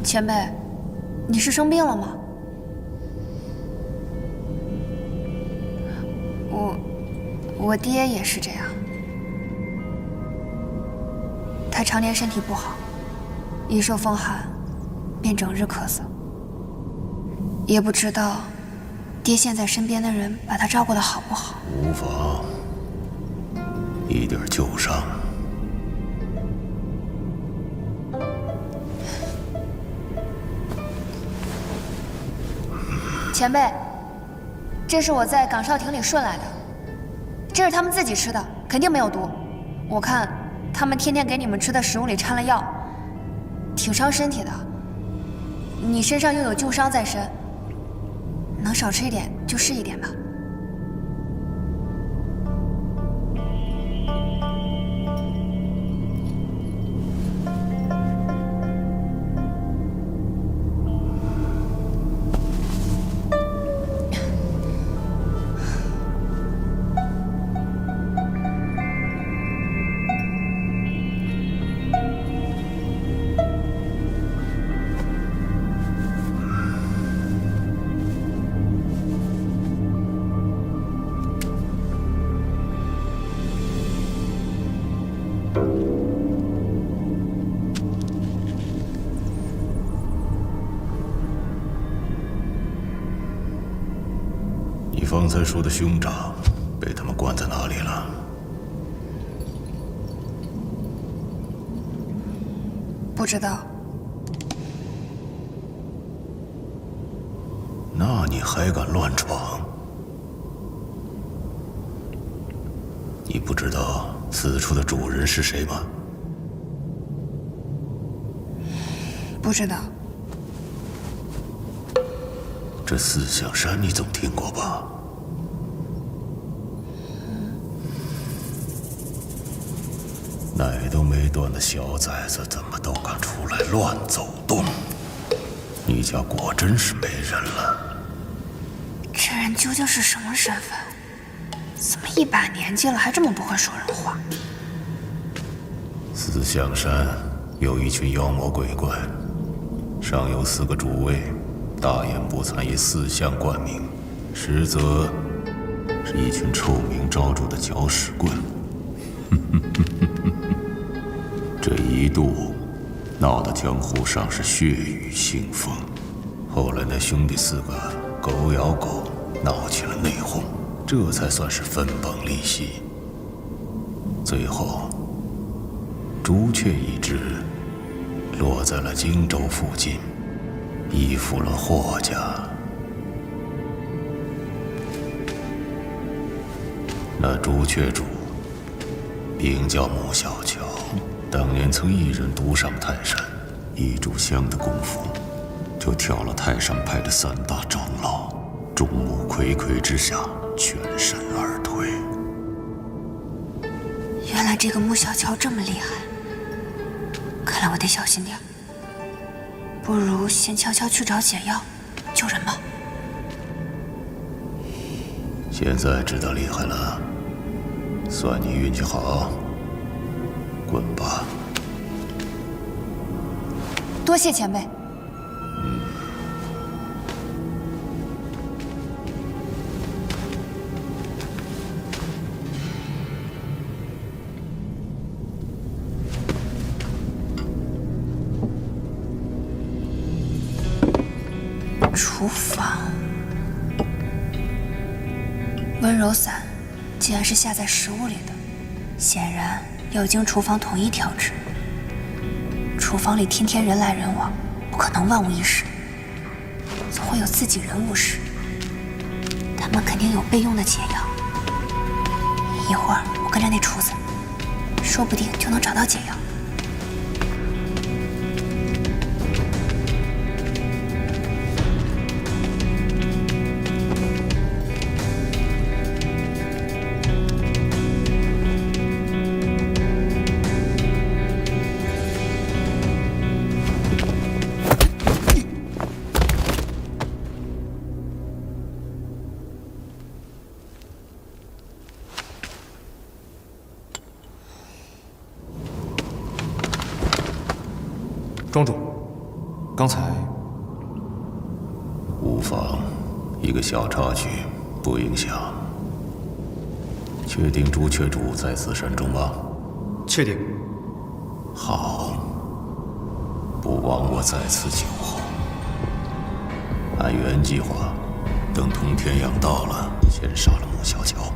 Speaker 9: 前辈，你是生病了吗？我爹也是这样，他常年身体不好，一受风寒便整日咳嗽。也不知道爹现在身边的人把他照顾得好不好。
Speaker 1: 无妨，一点旧伤。
Speaker 9: 前辈，这是我在岗哨亭里顺来的，这是他们自己吃的，肯定没有毒。我看他们天天给你们吃的食物里掺了药，挺伤身体的。你身上又有旧伤在身，能少吃一点就是一点吧。
Speaker 11: 你方才说的兄长被他们关在哪里了？
Speaker 9: 不知道。
Speaker 11: 那你还敢乱闯？你不知道此处的主人是谁吗？
Speaker 9: 不知道。
Speaker 11: 这四象山你总听过吧？奶都没断的小崽子，怎么都敢出来乱走动？你家果真是没人了。
Speaker 9: 这人究竟是什么身份？怎么一把年纪了还这么不会说人话？
Speaker 11: 四象山有一群妖魔鬼怪，上有4个主位，大言不惭以四象冠名，实则是一群臭名昭著的搅屎棍。这一度闹得江湖上是血雨腥风，后来那兄弟4个狗咬狗，闹起了内讧，这才算是分崩离析。最后朱雀一支落在了荆州附近，依附了霍家。那朱雀主名叫穆小乔，当年曾一人独上泰山，1炷香的功夫，就挑了太上派的3大长老，众目睽睽之下全身而退。
Speaker 9: 原来这个穆小乔这么厉害，看来我得小心点。不如先悄悄去找解药，救人吧。
Speaker 11: 现在知道厉害了，算你运气好。滚吧。
Speaker 9: 多谢前辈。厨房，温柔伞既然是下在食物里的，显然要经厨房统一调制。厨房里天天人来人往，不可能万无一失，总会有自己人误事。他们肯定有备用的解药。一会儿我跟着那厨子，说不定就能找到解药。
Speaker 6: 庄主，刚才
Speaker 11: 无妨，一个小插曲，不影响。确定朱雀主在此山中吗？
Speaker 6: 确定。
Speaker 11: 好，不枉我在此久候。按原计划，等通天阳到了，先杀了穆小乔。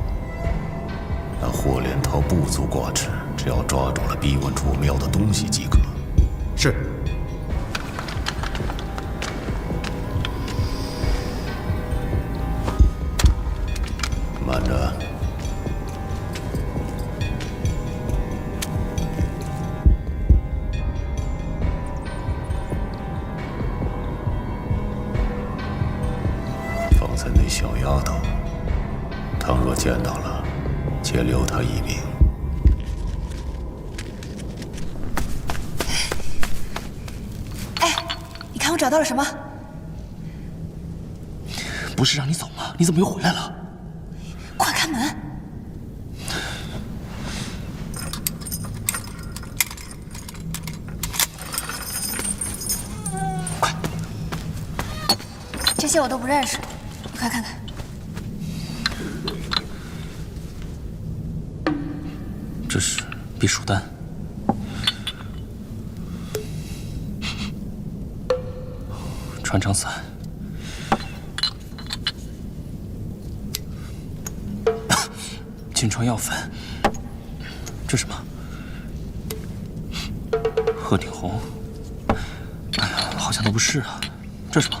Speaker 11: 那霍连涛不足挂齿，只要抓住了逼问楚庙的东西即可。
Speaker 6: 是。
Speaker 11: 着。方才那小丫头，倘若见到了，且留她一命。
Speaker 9: 哎，你看我找到了什么？
Speaker 5: 不是让你走吗？你怎么又回来了？
Speaker 9: 快开门！
Speaker 5: 快！
Speaker 9: 这些我都不认识，你快看看。
Speaker 5: 这是避暑丹。穿肠散。金疮药粉，这是什么？鹤顶红。哎呀，好像都不是啊。这是什么？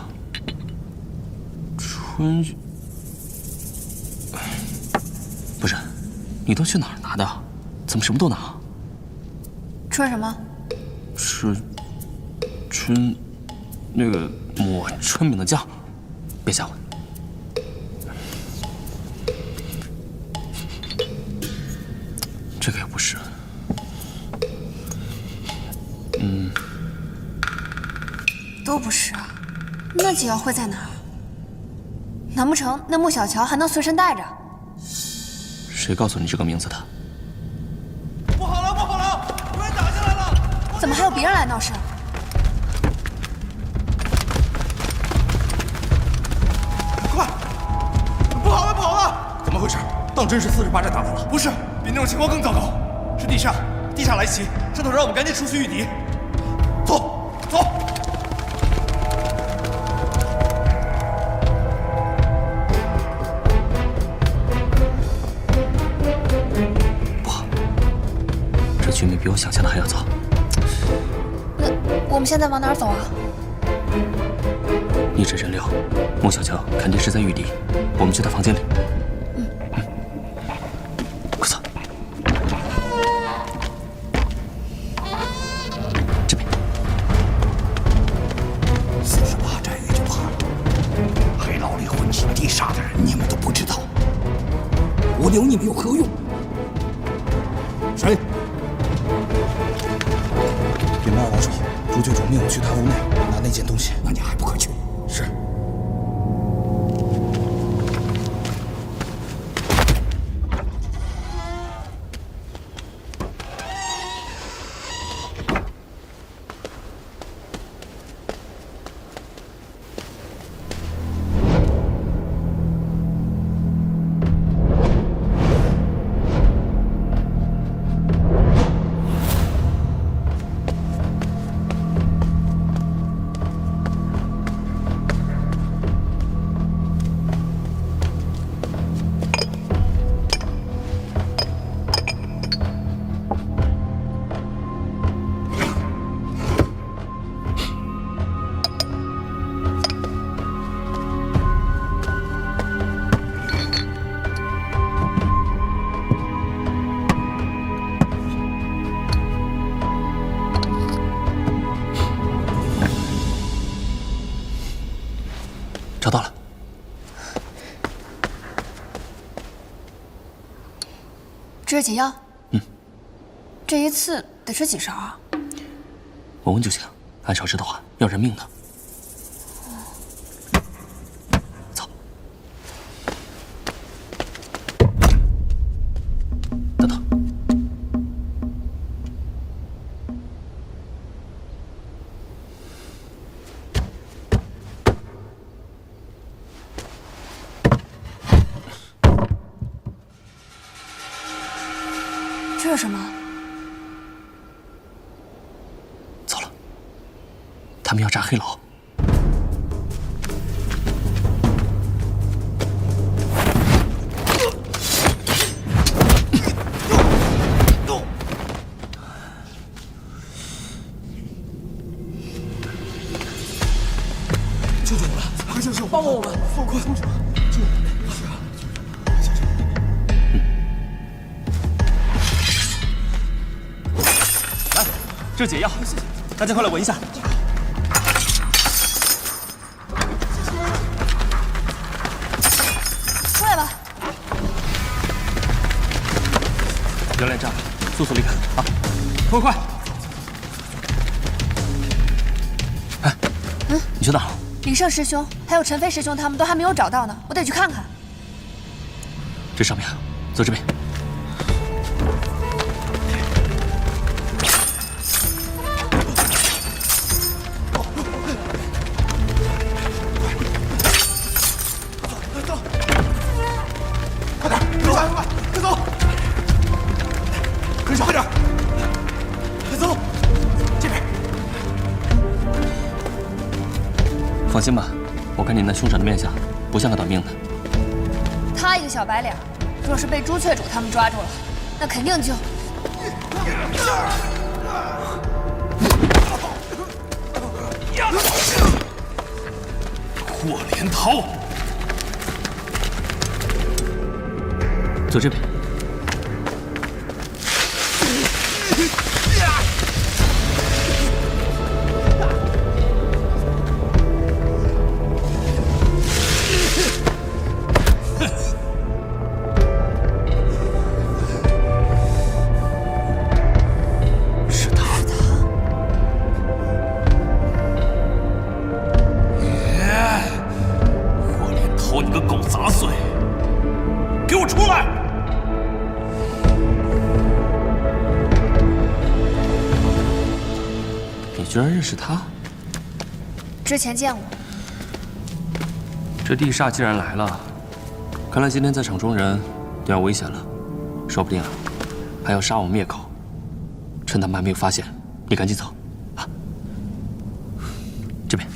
Speaker 5: 春……不是，你都去哪儿拿的？怎么什么都拿？
Speaker 9: 春什么？
Speaker 5: 是春，那个抹春饼的酱。别吓我。这个也不是。
Speaker 9: 都不是啊，那几药会在哪儿？难不成那穆小乔还能随身带着？
Speaker 5: 谁告诉你这个名字的？
Speaker 14: 不好了，不好了，有人打进来了！
Speaker 9: 怎么还有别人来闹事？
Speaker 14: 快！不好了，不好了！怎么回事？当真是48寨打来了？不是，比那种情况更糟糕，是地下来袭，上头让我们赶紧出去御敌。走，走！
Speaker 5: 不好，这局面比我想象的还要糟。
Speaker 9: 那我们现在往哪儿走啊？
Speaker 5: 逆着人流，穆小乔肯定是在御敌，我们去他房间里。快走。这边。
Speaker 1: 48寨也就罢了，黑牢里混进地煞的人，你们都不知道，我留你们有何用？谁？
Speaker 13: 禀报王叔，朱郡主命我去他屋内拿那件东西。
Speaker 1: 那你还不快去？
Speaker 13: 是。
Speaker 5: 找到了。
Speaker 9: 这是解药。这一次得吃几勺啊？
Speaker 5: 闻闻就行，按少吃的话要人命的。走。等等。
Speaker 9: 这是什么？
Speaker 5: 糟了，他们要炸黑牢。
Speaker 14: 救救我们！快救救我！帮帮我们！快！救我们！
Speaker 5: 这是解药，大家快来闻一下。
Speaker 9: 出来吧。
Speaker 5: 原来这样，速速离开啊！快快！哎，你去哪儿？
Speaker 9: 李胜师兄还有陈飞师兄他们都还没有找到呢，我得去看看。
Speaker 5: 这上面，走这边。放心吧，我看你那凶神的面相，不像个短命的。
Speaker 9: 他一个小白脸，若是被朱雀主他们抓住了，那肯定就……
Speaker 2: 霍连涛，
Speaker 5: 走这边。居然认识他？
Speaker 9: 之前见过。
Speaker 5: 这地煞既然来了，看来今天在场中人都要危险了，说不定啊，还要杀我们灭口。趁他们还没有发现，你赶紧走，啊！这边。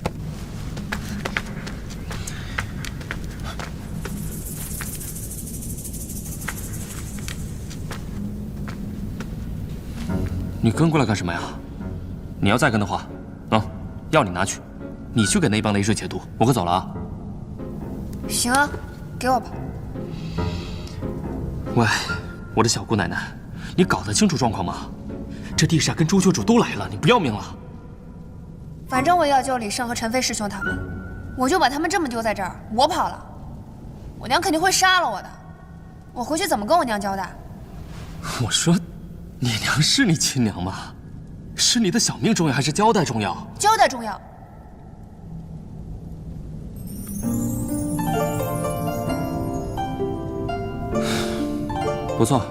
Speaker 5: 你跟过来干什么呀？你要再跟的话，药你拿去，你去给那帮雷水解毒，我可走了啊。
Speaker 9: 行啊，给我吧。
Speaker 5: 喂，我的小姑奶奶，你搞得清楚状况吗？这地煞跟朱雀主都来了，你不要命了？
Speaker 9: 反正我要救李胜和陈飞师兄他们，我就把他们这么丢在这儿，我跑了，我娘肯定会杀了我的。我回去怎么跟我娘交代？
Speaker 5: 我说，你娘是你亲娘吗？是你的小命重要还是交代重要？
Speaker 9: 交代重要。
Speaker 5: 不错，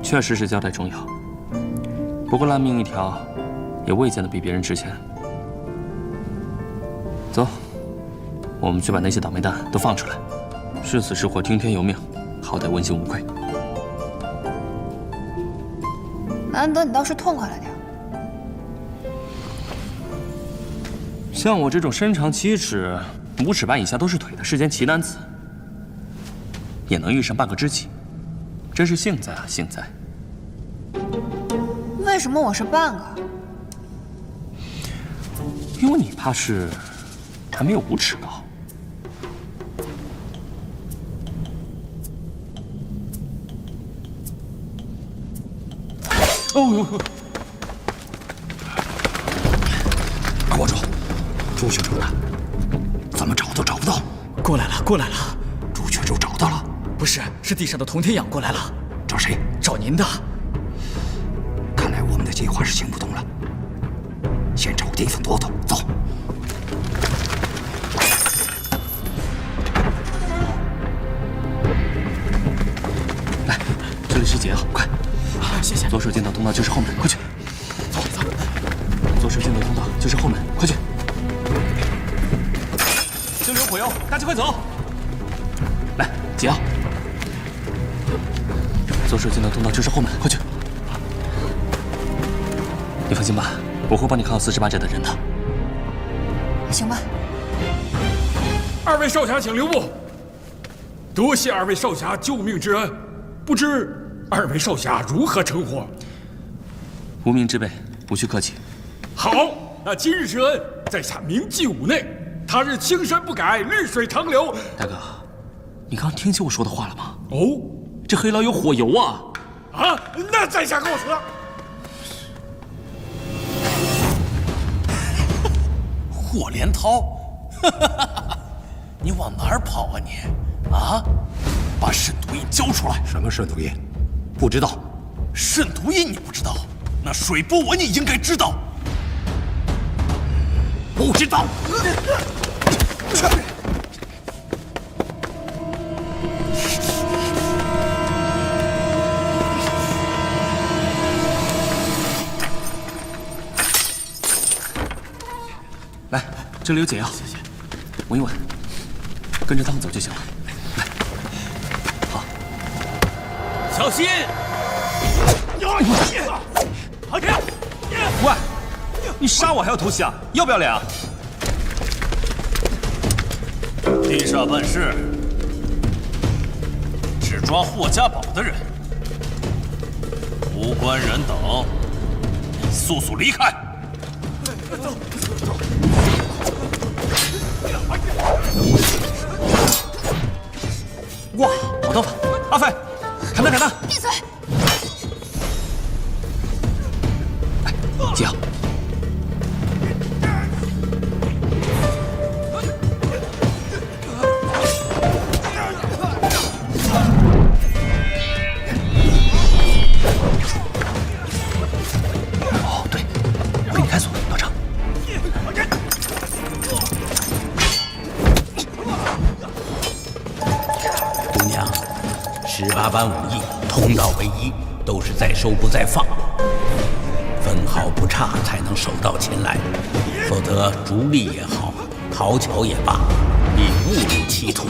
Speaker 5: 确实是交代重要。不过烂命一条，也未见得比别人值钱。走，我们去把那些倒霉蛋都放出来，是死是活听天由命，好歹问心无愧。
Speaker 9: 难得你倒是痛快了点。
Speaker 5: 像我这种身长7尺、5尺半以下都是腿的世间奇男子，也能遇上半个知己，真是幸在啊，幸在。
Speaker 9: 为什么我是半个？
Speaker 5: 因为你怕是还没有5尺高。哦呦！
Speaker 1: 二国主，朱雀主呢？怎么找都找不到。
Speaker 6: 过来了，过来了。
Speaker 1: 朱雀主找到了？
Speaker 6: 不是，是地上的童天养过来了。
Speaker 1: 找谁？
Speaker 6: 找您的。
Speaker 1: 看来我们的计划是行不通了。先找个地方躲躲，走。
Speaker 5: 来，这里是解药，快！
Speaker 6: 谢谢。
Speaker 5: 左手进到通道就是后门，快去！
Speaker 6: 走走。
Speaker 5: 左手进到通道就是后门，快去！就留火药，大家快走！来，解药。左手进到通道就是后门，快去！你放心吧，我会帮你看好48寨的人的。
Speaker 9: 行吧。
Speaker 16: 二位少侠请留步，多谢二位少侠救命之恩，不知二位少侠如何称呼？
Speaker 5: 无名之辈，无需客气。
Speaker 16: 好，那今日之恩，在下铭记五内，他日青山不改，绿水长流。
Speaker 5: 大哥，你刚听清我说的话了吗？
Speaker 16: 哦，
Speaker 5: 这黑牢有火油啊！
Speaker 16: 啊，那在下告辞。
Speaker 13: 霍连涛，你往哪儿跑啊你？啊！把渗毒印交出来！
Speaker 11: 什么渗毒印？不知道。
Speaker 13: 渗毒印你不知道？那水波纹你应该知道。
Speaker 11: 不知道。
Speaker 5: 来，这里有解药，谢谢。闻一闻，跟着他们走就行了。来，好，
Speaker 7: 小心！喂，你杀我还要偷袭啊？要不要脸啊？
Speaker 13: 地下办事，只抓霍家堡的人，无关人等，速速离开！
Speaker 7: 哇，好刀法！阿飞，砍他砍他！
Speaker 9: 闭嘴！
Speaker 5: 解药。哦，对，我给你开锁，道长。
Speaker 1: 姑娘，18般武艺通道为一，都是在收不在放，分毫不差才能手到擒来，否则逐利也好，讨巧也罢，必误入歧途，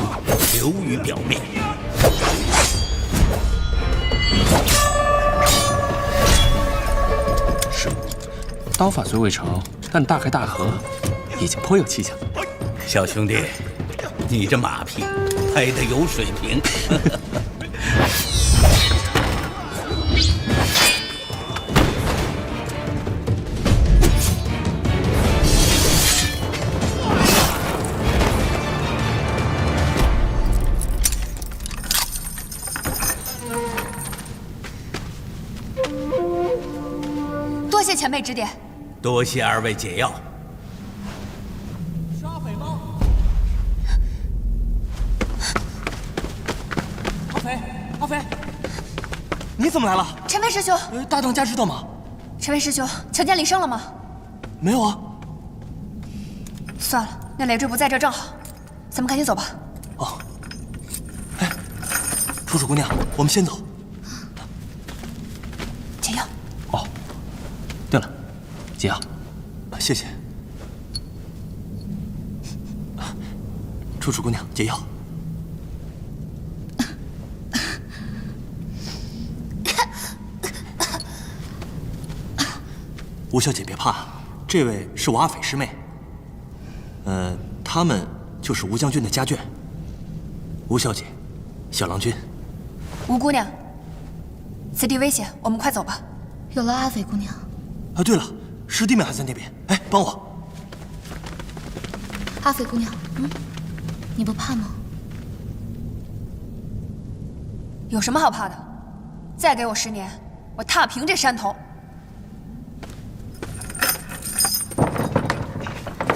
Speaker 1: 流于表面。
Speaker 5: 是，刀法虽未成，但大开大合，已经颇有气象。
Speaker 1: 小兄弟，你这马屁拍得有水平。
Speaker 9: 多谢前辈指点。
Speaker 1: 多谢二位解药。
Speaker 7: 杀匪吗？阿飞，你怎么来了？
Speaker 9: 陈飞师兄，
Speaker 7: 大当家知道吗？
Speaker 9: 陈飞师兄，强奸李胜了吗？
Speaker 7: 没有啊。
Speaker 9: 算了，那累赘不在这正好，咱们赶紧走吧。
Speaker 7: 哦。哎，楚楚姑娘，我们先走。
Speaker 9: 解药。
Speaker 5: 哦，对了，解药，
Speaker 7: 谢谢。楚楚姑娘，解药。吴小姐别怕，这位是我阿斐师妹。他们就是吴将军的家眷。吴小姐，小郎君。
Speaker 9: 吴姑娘，此地危险，我们快走吧。
Speaker 3: 有了阿斐姑娘。
Speaker 7: 啊，对了，师弟们还在那边。哎，帮我。
Speaker 3: 阿斐姑娘，你不怕吗？
Speaker 9: 有什么好怕的？再给我10年，我踏平这山头。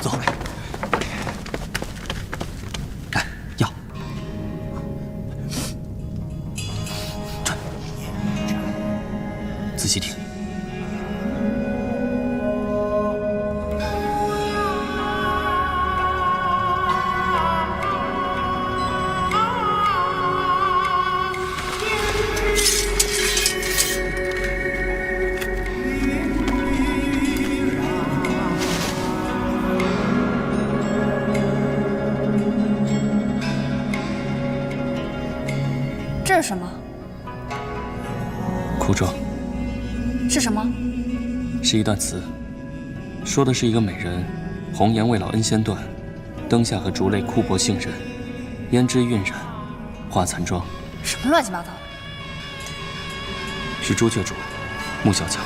Speaker 7: 走。
Speaker 5: 来，药。转。仔细听。
Speaker 9: 这是什么？
Speaker 5: 哭状。
Speaker 9: 是什么？
Speaker 5: 是一段词，说的是一个美人，红颜未老恩先断，灯下和竹泪枯薄杏仁，胭脂晕染，化残妆。
Speaker 9: 什么乱七八糟的？
Speaker 5: 是朱雀主，穆小乔。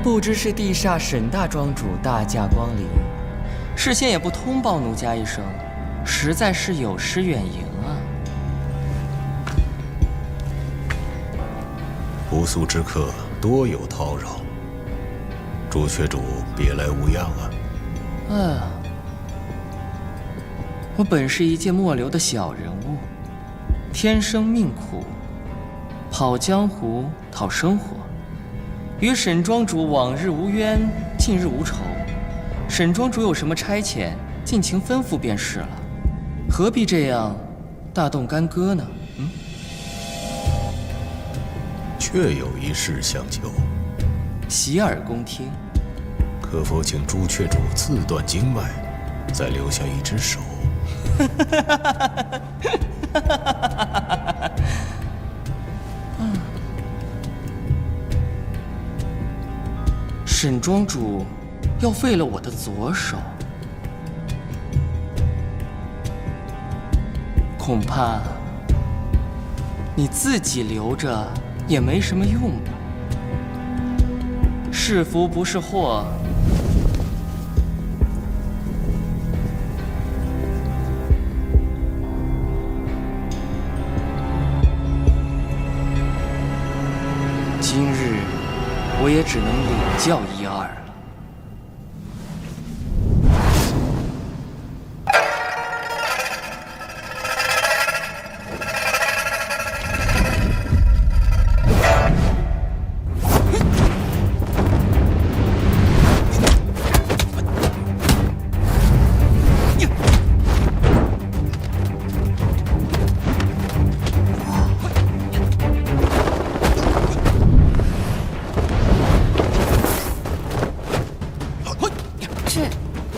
Speaker 17: 不知是地煞沈大庄主大驾光临，事先也不通报奴家一声，实在是有失远迎啊。
Speaker 11: 不速之客多有叨扰，朱雀主别来无恙啊。
Speaker 17: 我本是一介末流的小人物，天生命苦，跑江湖讨生活。与沈庄主往日无冤，近日无仇。沈庄主有什么差遣，尽情吩咐便是了，何必这样大动干戈呢？
Speaker 11: 确有一事相求，
Speaker 17: 洗耳恭听。
Speaker 11: 可否请朱雀主自断经脉，再留下一只手？
Speaker 17: 沈庄主要废了我的左手，恐怕你自己留着也没什么用吧。是福不是祸。今日我也只能领教一二了。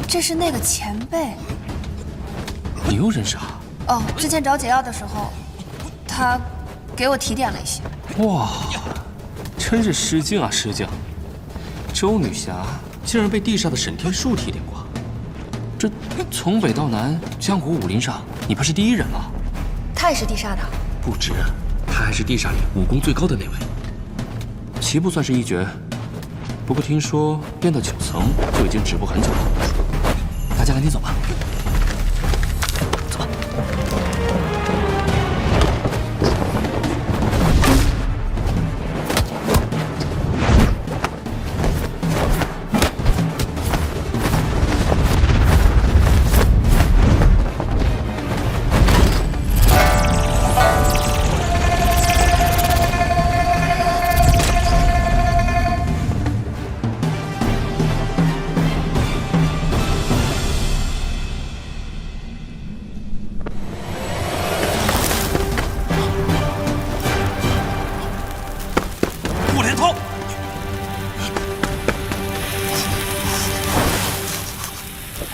Speaker 9: 这是那个前辈。
Speaker 5: 你又认识啊？
Speaker 9: 哦，之前找解药的时候，他给我提点了一些。
Speaker 5: 哇，真是失敬啊，失敬！周女侠竟然被地煞的沈天树提点过，这从北到南，江湖武林上你怕是第一人了。
Speaker 9: 他也是地煞的？
Speaker 5: 不止，他还是地煞里武功最高的那位。棋不算是一绝，不过听说练到9层就已经止步很久了。大家赶紧走吧。走吧。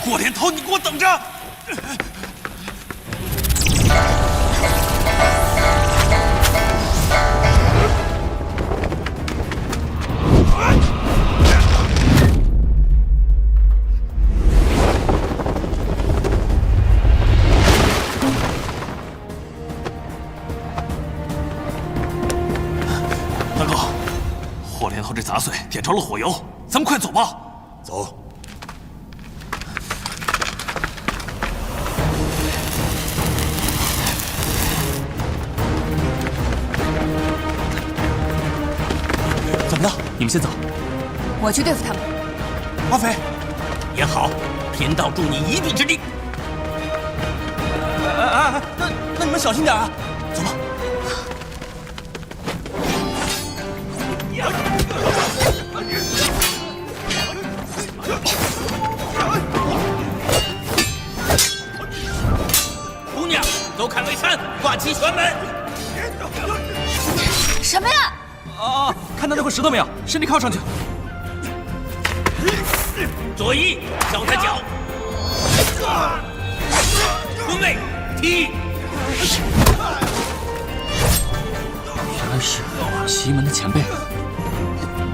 Speaker 13: 霍连涛，你给我等着！
Speaker 14: 大哥，霍连涛这杂碎点着了火油，咱们快走吧。
Speaker 1: 走。
Speaker 5: 怎么了？你们先走。
Speaker 9: 我去对付他们。
Speaker 14: 阿飞，也好，贫道助你一臂之力。
Speaker 6: 那你们小心点啊！走吧。
Speaker 14: 姑娘，走坎围山，挂起拳门。
Speaker 9: 什么呀？
Speaker 6: 啊！看到那块石头没有？身体靠上去。
Speaker 14: 左一，脚踩脚。臀位踢。
Speaker 5: 原来是奇门的前辈。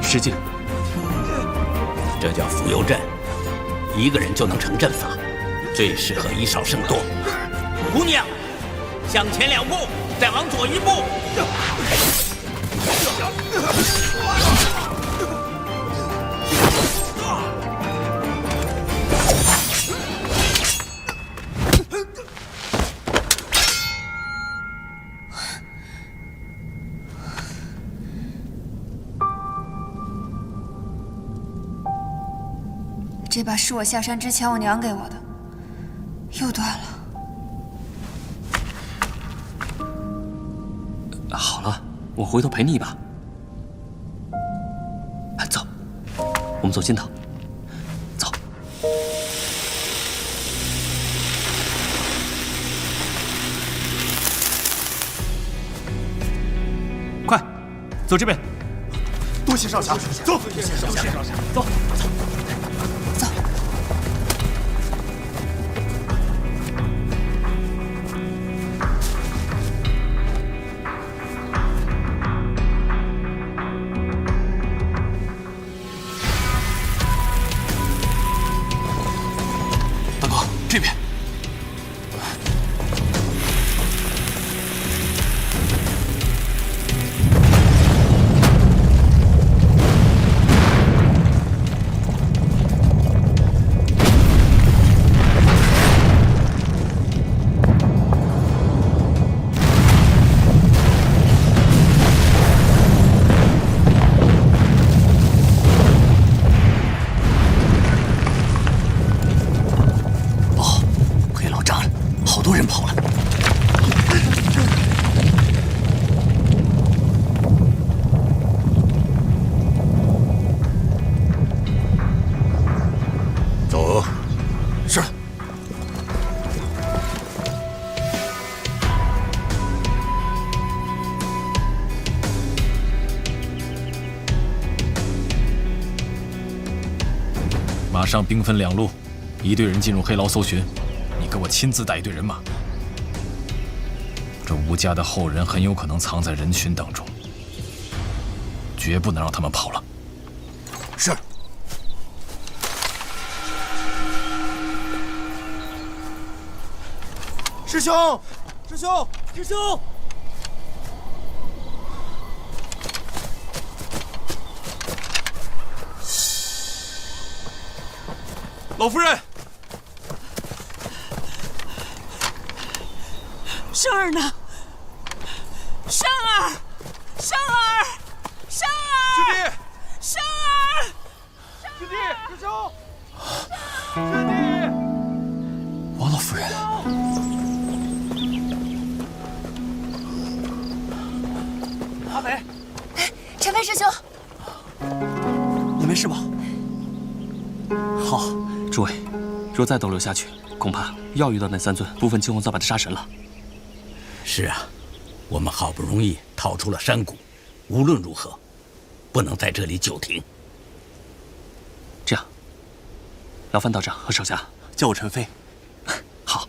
Speaker 5: 失敬。
Speaker 14: 这叫浮游阵，一个人就能成阵法，最适合以少胜多。姑娘，向前2步，再往左1步。
Speaker 9: 这把是我下山之前我娘给我的，又断了。
Speaker 7: 好了，我回头陪你一把。走，我们走近道。走。快，走这边。
Speaker 15: 多谢少侠，走。
Speaker 7: 多谢少侠，走。
Speaker 6: 这边。
Speaker 18: 马上兵分两路，一队人进入黑牢搜寻，你给我亲自带一队人马。这吴家的后人很有可能藏在人群当中，绝不能让他们跑了。
Speaker 1: 是。
Speaker 15: 师兄，师兄，师兄！
Speaker 14: 老夫人，
Speaker 10: 生儿呢？生儿，生儿，生儿！
Speaker 14: 师弟，
Speaker 10: 生儿！
Speaker 14: 师弟，师兄，师弟！
Speaker 6: 王老夫人，
Speaker 9: 阿北，陈飞师兄，
Speaker 7: 你没事吧？好。诸位，若再逗留下去，恐怕要遇到那3尊不分青红皂白的杀神了。
Speaker 1: 是啊，我们好不容易逃出了山谷，无论如何，不能在这里久停。
Speaker 7: 这样，劳烦道长和手下叫我陈飞。好。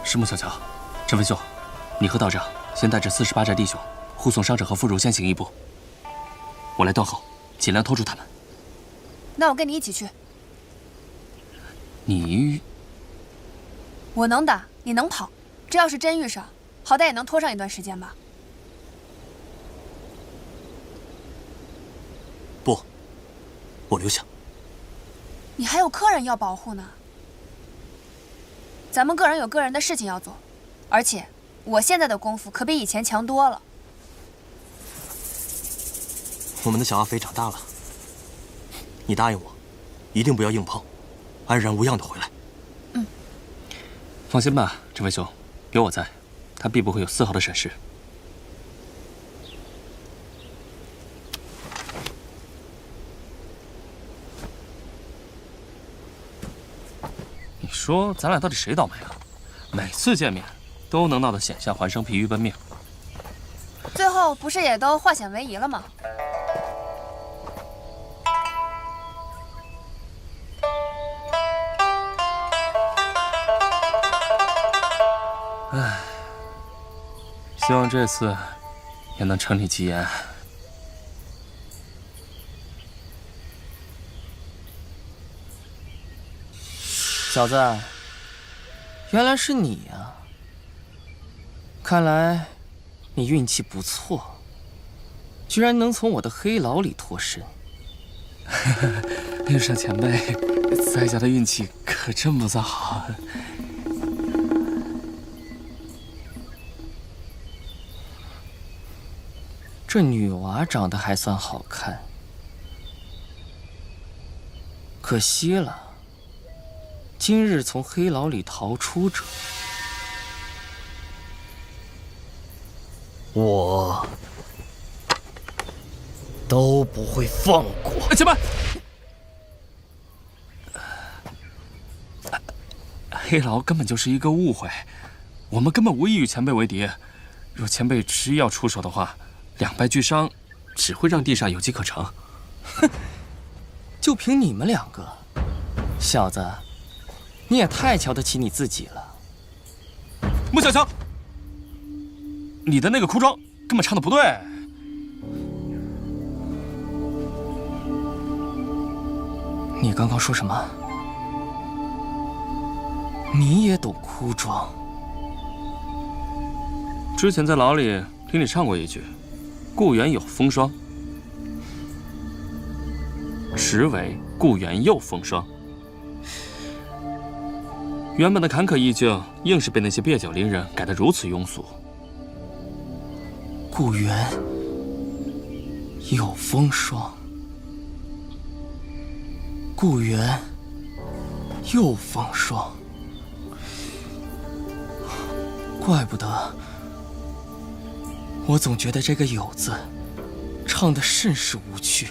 Speaker 7: 石木小乔，陈飞兄，你和道长先带着48寨弟兄护送伤者和妇孺先行一步。我来断后，尽量拖住他们。
Speaker 9: 那我跟你一起去。
Speaker 7: 你，
Speaker 9: 我能打，你能跑。这要是真遇上，好歹也能拖上一段时间吧。
Speaker 7: 不，我留下。
Speaker 9: 你还有客人要保护呢。咱们个人有个人的事情要做，而且我现在的功夫可比以前强多了。
Speaker 7: 我们的小阿飞长大了，你答应我，一定不要硬碰，安然无恙的回来。
Speaker 9: 嗯，
Speaker 7: 放心吧，陈飞兄，有我在，他必不会有丝毫的闪失。你说咱俩到底谁倒霉啊？每次见面都能闹得险象环生、疲于奔命，
Speaker 9: 最后不是也都化险为夷了吗？
Speaker 7: 唉，希望这次也能承你吉言。
Speaker 17: 小子，原来是你呀！看来你运气不错，居然能从我的黑牢里脱身。
Speaker 7: 遇上前辈，在下的运气可真不算好。
Speaker 17: 这女娃长得还算好看，可惜了，今日从黑牢里逃出者，
Speaker 19: 我都不会放过。
Speaker 5: 前辈，黑牢根本就是一个误会，我们根本无意与前辈为敌。若前辈执意要出手的话，两败俱伤，只会让地煞有机可乘。
Speaker 17: 哼，就凭你们两个，小子，你也太瞧得起你自己了。
Speaker 5: 穆小强，你的那个哭妆根本唱的不对。
Speaker 17: 你刚刚说什么？你也懂哭妆？
Speaker 5: 之前在牢里听你唱过一句“故园有风霜”，实为故园又风霜。原本的坎坷意境，硬是被那些蹩脚伶人改得如此庸俗。
Speaker 17: 故园有风霜，故园又风霜，怪不得我总觉得这个“有”字唱得甚是无趣。